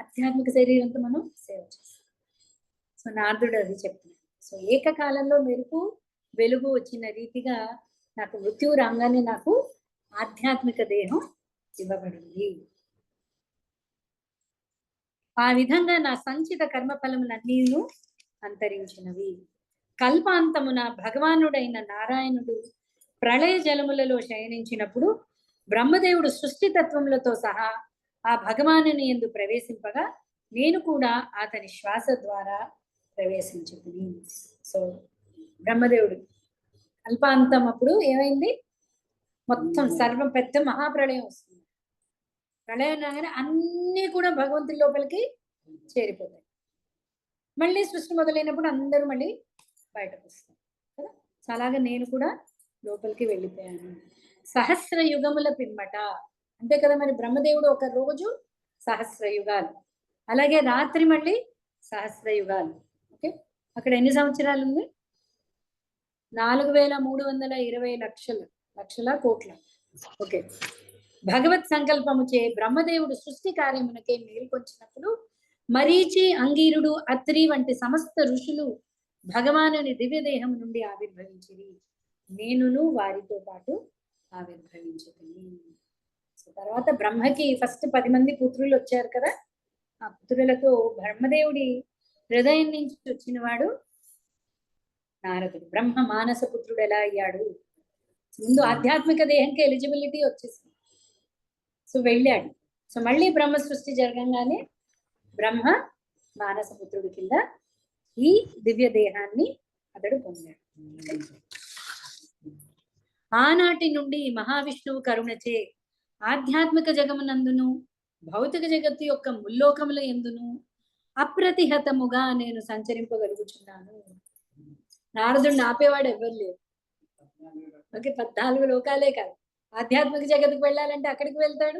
ఆధ్యాత్మిక శరీరంతో మనం సేవ చేస్తాం. సో నారదుడు అది చెప్తున్నాడు. సో ఏకకాలంలో మెరుపు వెలుగు వచ్చిన రీతిగా నాకు మృత్యువు రాగానే నాకు ఆధ్యాత్మిక దేహం ఇవ్వబడింది. ఆ విధంగా నా సంచిత కర్మఫలములన్నీను అంతరించినవి. కల్పాంతమున భగవానుడైన నారాయణుడు ప్రళయ జలములలో శయనించినప్పుడు బ్రహ్మదేవుడు సృష్టి తత్వములతో సహా ఆ భగవానుని యందు ప్రవేశింపగా నేను కూడా అతని శ్వాస ద్వారా ప్రవేశించుకుని. సో బ్రహ్మదేవుడు అల్పాంతం అప్పుడు ఏమైంది, మొత్తం సర్వం పెద్ద మహాప్రళయం వస్తుంది. ప్రళయం రాగానే అన్నీ కూడా భగవంతుడి లోపలికి చేరిపోతాయి. మళ్ళీ సృష్టి మొదలైనప్పుడు అందరూ మళ్ళీ బయటకు వస్తారు కదా. సో అలాగే నేను కూడా లోపలికి వెళ్ళిపోయాను. సహస్ర యుగముల పిమ్మట, అంతే కదా మరి, బ్రహ్మదేవుడు ఒక రోజు సహస్ర యుగాలు, అలాగే రాత్రి మళ్ళీ సహస్ర యుగాలు. ఓకే, అక్కడ ఎన్ని సంవత్సరాలు ఉంది? 4,320 లక్షల కోట్ల. ఓకే, భగవత్ సంకల్పముచే బ్రహ్మదేవుడు సృష్టి కార్యమునకే మేల్కొంచినప్పుడు మరీచి, అంగీరుడు, అత్రి వంటి సమస్త ఋషులు భగవానుని దివ్యదేహం నుండి ఆవిర్భవించిరి. నేనును వారితో పాటు ఆవిర్భవించుకుని. సో తర్వాత బ్రహ్మకి ఫస్ట్ 10 మంది పుత్రులు వచ్చారు కదా. ఆ పుత్రులకు బ్రహ్మదేవుడి హృదయం నుంచి వచ్చిన వాడు నారదుడు. బ్రహ్మ మానస పుత్రుడు ఎలా అయ్యాడు? ముందు ఆధ్యాత్మిక దేహంకి ఎలిజిబిలిటీ వచ్చేసింది. సో వెళ్ళాడు. సో మళ్ళీ బ్రహ్మ సృష్టి జరగంగానే బ్రహ్మ మానస పుత్రుడి కింద ఈ దివ్య దేహాన్ని అతడు పొందాడు. ఆనాటి నుండి మహావిష్ణువు కరుణచే ఆధ్యాత్మిక జగమునందును భౌతిక జగత్తు యొక్క ముల్లోకముల ఎందును అప్రతిహతముగా నేను సంచరింపగలుగుచున్నాను. నారదుడిని ఆపేవాడు ఎవ్వరు లేరు. ఓకే, 14 లోకాలే కాదు, ఆధ్యాత్మిక జగత్తుకు వెళ్ళాలంటే అక్కడికి వెళ్తాడు,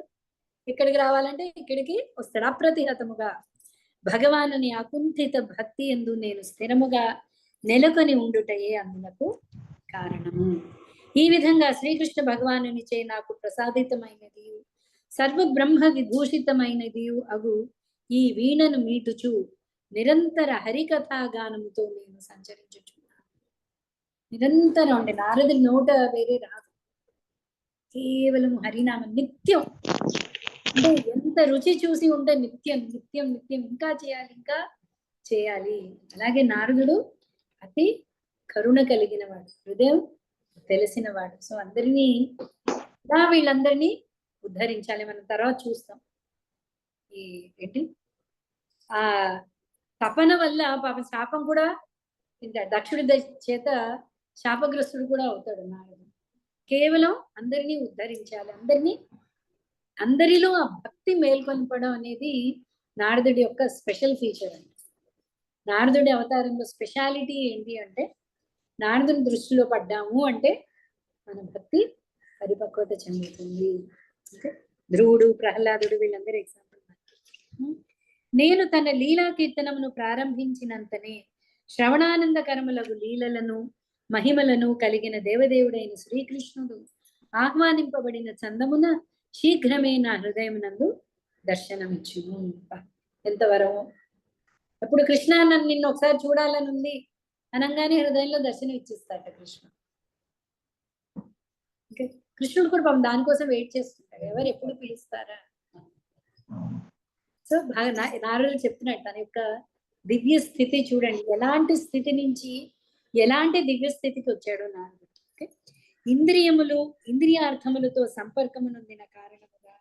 ఇక్కడికి రావాలంటే ఇక్కడికి వస్తాడు. అప్రతిహతముగా భగవానుని అకుంఠిత భక్తి ఎందు నేను స్థిరముగా నెలకొని ఉండుటయే అందులకు కారణము. ఈ విధంగా శ్రీకృష్ణ భగవానునిచే నాకు ప్రసాదితమైనది సర్వ బ్రహ్మ విభూషితమైనది అగు ఈ వీణను మీటుచు నిరంతర హరికథాగానముతో నేను సంచరించుచున్నాను. నిరంతరం అంటే నారదుడి నోట వేరే రాదు, కేవలం హరినామం నిత్యం. అంటే ఎంత రుచి చూసి ఉంటే నిత్యం నిత్యం నిత్యం ఇంకా చేయాలి, ఇంకా చేయాలి. అలాగే నారదుడు అతి కరుణ కలిగిన వాడు, హృదయం తెలిసిన వాడు. సో అందరినీ ఇలా వీళ్ళందరినీ ఉద్ధరించాలి. మనం తర్వాత చూస్తాం. ఈ ఏంటి ఆ తపన వల్ల పాప శాపం కూడా దక్షుడి చేత శాపగ్రస్తుడు కూడా అవుతాడు నారదుడు. కేవలం అందరినీ ఉద్ధరించాలి, అందరిలో ఆ భక్తి మేల్కొల్పడం అనేది నారదుడి యొక్క స్పెషల్ ఫీచర్ అండి. నారదుడి అవతారంలో స్పెషాలిటీ ఏంటి అంటే, నారదుని దృష్టిలో పడ్డాము అంటే మన భక్తి పరిపక్వత చెందుతుంది. ఓకే, ధ్రువుడు, ప్రహ్లాదుడు వీళ్ళందరూ ఎగ్జాంపుల్. నేను తన లీలా కీర్తనమును ప్రారంభించినంతనే శ్రవణానందకరములకు లీలలను మహిమలను కలిగిన దేవదేవుడైన శ్రీకృష్ణుడు ఆహ్వానింపబడిన చందమున శీఘ్రమే నా హృదయమునందు దర్శనమిచ్చును. ఎంత వరము! అప్పుడు కృష్ణ నన్ను నిన్ను ఒకసారి చూడాలని ఉంది అనగానే హృదయంలో దర్శనం ఇచ్చిస్తాట కృష్ణ. ఓకే, కృష్ణుడు కూడా పాపం దానికోసం వెయిట్ చేస్తుంటాడు, ఎవరు ఎప్పుడు పిలుస్తారా. సో బాగా నారదుడు చెప్తున్నాడు తన యొక్క దివ్య స్థితి చూడండి, ఎలాంటి స్థితి నుంచి ఎలాంటి దివ్య స్థితికి వచ్చాడు నారదుడు. ఓకే, ఇంద్రియములు ఇంద్రియార్థములతో సంపర్కమునొందిన కారణముగా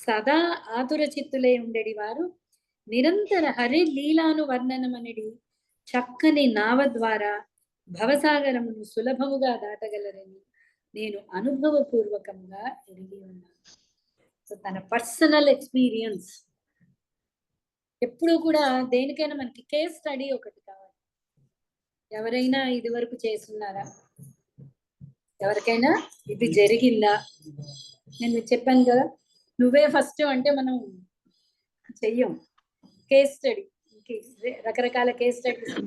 సదా ఆతుర చిత్తులై ఉండేది వారు నిరంతర హరి లీలాను వర్ణనమనడి చక్కని నావ ద్వారా భవసాగరమును సులభముగా దాటగలరని నేను అనుభవపూర్వకంగా ఎరిగి ఉన్నాను. సో తన పర్సనల్ ఎక్స్పీరియన్స్ ఎప్పుడు కూడా దేనికైనా మనకి కేస్ స్టడీ ఒకటి కావాలి. ఎవరైనా ఇది వరకు చేస్తున్నారా? ఎవరికైనా ఇది జరిగిందా? నేను మీకు చెప్పాను కదా, నువ్వే ఫస్ట్ అంటే మనం చెయ్యం. కేస్ స్టడీ, రకరకాల కేస్ స్టడీస్.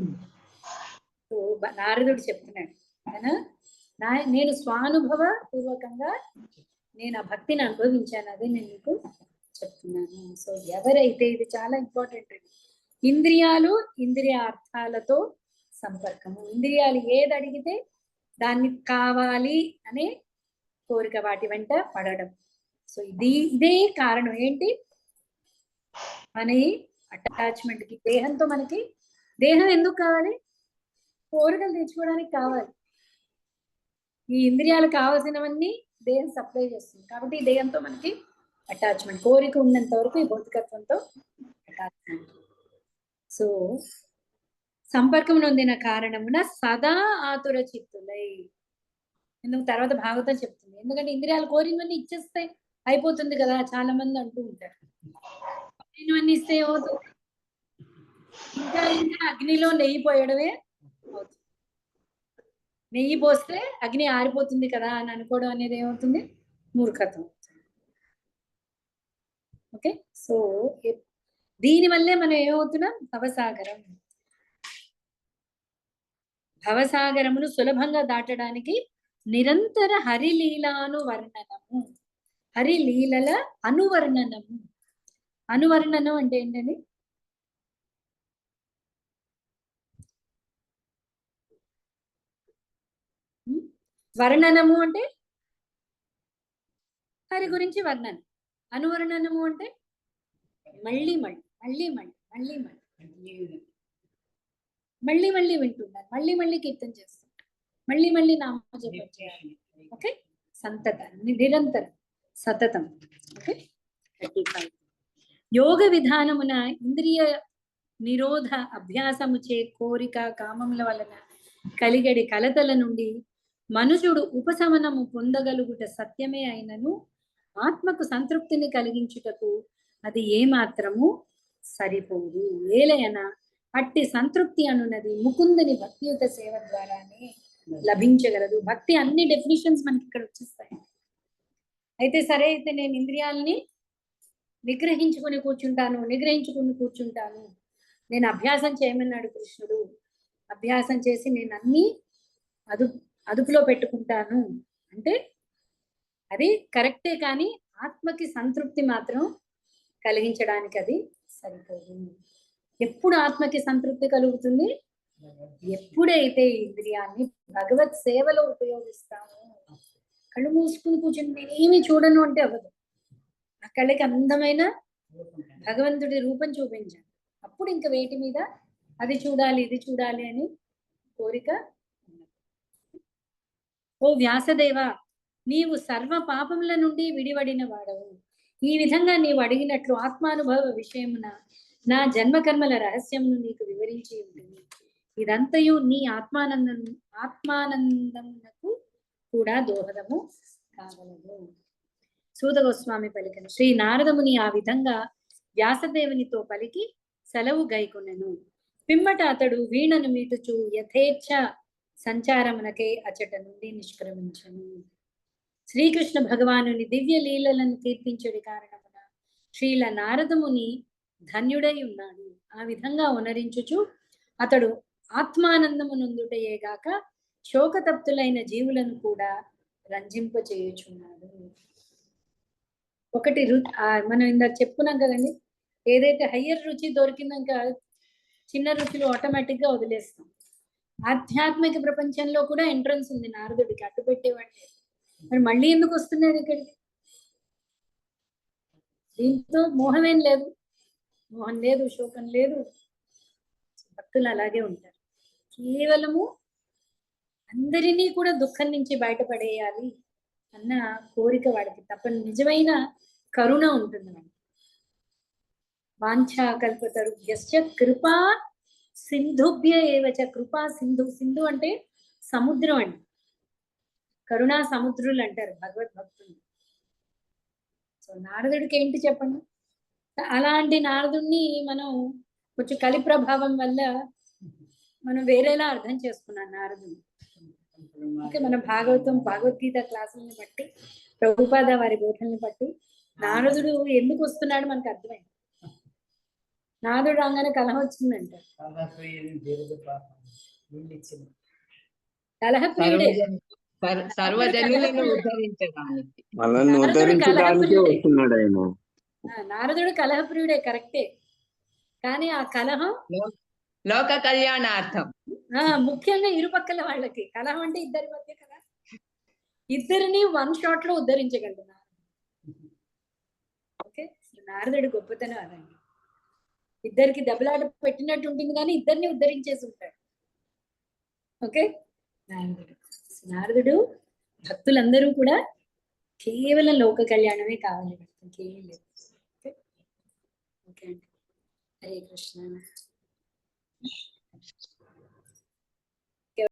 సో నారదుడు చెప్తున్నాడు, నేను స్వానుభవ పూర్వకంగా నేను ఆ భక్తిని అనుభవించాను, అదే నేను మీకు చెప్తున్నాను. సో ఎవరైతే, ఇది చాలా ఇంపార్టెంట్, ఇంద్రియాలు ఇంద్రియార్థాలతో సంపర్కము, ఇంద్రియాలు ఏది అడిగితే దాన్ని కావాలి అనే కోరిక వాటి వెంట పడడం. సో ఇదే కారణం ఏంటి, మన ఈ అటాచ్మెంట్ కి. దేహంతో మనకి దేహం ఎందుకు కావాలి? కోరికలు తెచ్చుకోవడానికి కావాలి. ఈ ఇంద్రియాలు కావాల్సినవన్నీ దేహం సప్లై చేస్తుంది. కాబట్టి ఈ దేహంతో మనకి అటాచ్మెంట్, కోరిక ఉన్నంత వరకు ఈ భౌతికత్వంతో అటాచ్మెంట్. సో సంపర్కం నొందిన కారణమున సదా ఆతుర చిత్తులై, ఎందుకు తర్వాత భాగవతం చెప్తుంది, ఎందుకంటే ఇంద్రియాలు కోరినవన్నీ ఇచ్చేస్తాయి, అయిపోతుంది కదా, చాలా మంది అంటూ ఉంటారు. కోరినవన్నీ ఇస్తే ఏమవుతుంది, ఇంకా ఇంకా అగ్నిలో నెయ్యి పోయడమే అవుతుంది. నెయ్యి పోస్తే అగ్ని ఆరిపోతుంది కదా అని అనుకోవడం అనేది ఏమవుతుంది, మూర్ఖత్వం. ఓకే, సో దీనివల్లే మనం ఏమవుతున్నాం, భవసాగరమును సులభంగా దాటడానికి నిరంతర హరిలీలానువర్ణనము, హరిలీలల అనువర్ణనము. అనువర్ణనం అంటే ఏంటండి, వర్ణనము అంటే హరి గురించి వర్ణన, అనువర్ణనము అంటే మళ్ళీ మళ్ళీ మళ్ళీ మళ్ళీ మళ్ళీ మళ్ళీ మళ్ళీ మళ్ళీ వింటున్నారు, మళ్ళీ మళ్ళీ కీర్తన చేస్తున్నారు, మళ్ళీ మళ్ళీ నామజపం చేయాలి. ఓకే, సంతత, నిరంతరం, సతతం. ఓకే, 35. యోగ విధానమున ఇంద్రియ నిరోధ అభ్యాసముచే కోరిక కామముల వలన కలిగడి కలతల నుండి మనుషుడు ఉపశమనము పొందగలుగుట సత్యమే అయినను ఆత్మకు సంతృప్తిని కలిగించుటకు అది ఏమాత్రము సరిపోదు. ఏలయన అట్టి సంతృప్తి అనున్నది ముకుందుని భక్తియుత సేవ ద్వారానే లభించగలదు. భక్తి అన్ని డెఫినిషన్స్ మనకి ఇక్కడ వచ్చేస్తాయి. అయితే సరే, అయితే నేను ఇంద్రియాలని నిగ్రహించుకుని కూర్చుంటాను, నేను అభ్యాసం చేయమన్నాడు కృష్ణుడు, అభ్యాసం చేసి నేను అన్ని అదుపులో పెట్టుకుంటాను అంటే అది కరెక్టే, కానీ ఆత్మకి సంతృప్తి మాత్రం కలిగించడానికి అది సరిపోదు. ఎప్పుడు ఆత్మకి సంతృప్తి కలుగుతుంది, ఎప్పుడైతే ఇంద్రియాన్ని భగవత్ సేవలో ఉపయోగిస్తాము. కళ్ళు మూసుకుని కూర్చుని ఏమి చూడను అంటే అవ్వదు. ఆ కళ్ళకి అందమైన భగవంతుడి రూపం చూపించాలి, అప్పుడు ఇంకా వేటి మీద అది చూడాలి ఇది చూడాలి అని కోరిక. ఓ వ్యాసదేవ, నీవు సర్వ పాపముల నుండి విడివడిన వాడవు. ఈ విధంగా నీవు అడిగినట్లు ఆత్మానుభవ విషయమున నా జన్మకర్మల రహస్యమును నీకు వివరించి ఉంటుంది. ఇదంతయు నీ ఆత్మానందమునకు కూడా దోహదము కాగలదు. సూత గోస్వామి పలికను. శ్రీ నారదముని ఆ విధంగా వ్యాసదేవునితో పలికి సెలవు గైకొనెను. పిమ్మట అతడు వీణను మీటుచు యథేచ్ఛ సంచారమునకై అచట నుండి నిష్క్రమించను. శ్రీకృష్ణ భగవానుని దివ్య లీలలను కీర్తించడి కారణమున శ్రీల నారదముని ధన్యుడై ఉన్నాడు. ఆ విధంగా ఉనరించుచు అతడు ఆత్మానందమునందుటయేగాక శోకతప్తులైన జీవులను కూడా రంజింపచేయుచున్నాడు. ఒకటి మనం ఇందాక చెప్పుకున్నాం కదండి, ఏదైతే హయ్యర్ రుచి దొరికినాక చిన్న రుచులు ఆటోమేటిక్ గా వదిలేస్తాం. ఆధ్యాత్మిక ప్రపంచంలో కూడా ఎంట్రన్స్ ఉంది నారదుడికి, అడ్డు పెట్టేవాడి. మరి మళ్ళీ ఎందుకు వస్తున్నారు ఇక్కడికి? దీంతో మోహమేం లేదు, మోహం లేదు, శోకం లేదు. భక్తులు అలాగే ఉంటారు. కేవలము అందరినీ కూడా దుఃఖం నుంచి బయటపడేయాలి అన్న కోరిక వాడికి తప్ప నిజమైన కరుణ ఉంటుంది వాడికి. వాంఛా కల్పతరుభ్యశ్చ కృపా సింధుభ్య ఏవచ. కృపా సింధు, సింధు అంటే సముద్రం అండి, కరుణా సముద్రులు అంటారు భగవద్భక్తులు. సో నారదుడికి ఏంటి చెప్పండి, అలాంటి నారదుడిని మనం కొంచెం కలి ప్రభావం వల్ల మనం వేరేలా అర్థం చేసుకున్నాం నారదుని. ఇంకా మన భగవద్గీత క్లాసులను బట్టి, ప్రభుపాద వారి బోధనని బట్టి నారదుడు ఎందుకు వస్తున్నాడు మనకు అర్థమైంది. నారదుడు రాగానే కలహం వచ్చిందంట. కలహప్రియుడే, సర్వజనులను ఉద్ధరించడానికి, మనల్ని ఉద్ధరించడానికి వస్తున్నాడు ఆయన. నారదుడు కలహప్రియుడే కరెక్టే, కానీ ఆ కలహం లోక కళ్యాణార్థం. ముఖ్యంగా ఇరుపక్కల వాళ్ళకి కలహం అంటే ఇద్దరి మధ్య కదా, ఇద్దరిని వన్ షాట్ లో ఉద్ధరించగలడు ఓకే, నారదుడు గొప్పతనం అదండి. ఇద్దరికి దెబ్బలాట పెట్టినట్టు ఉంటుంది కానీ ఇద్దరిని ఉద్ధరించేసి ఉంటాడు. ఓకే, నారదుడు భక్తులందరూ కూడా కేవలం లోక కళ్యాణమే కావాలి మనకి, ఇంకేం లేదు. ఓకే అండి. హరే కృష్ణ.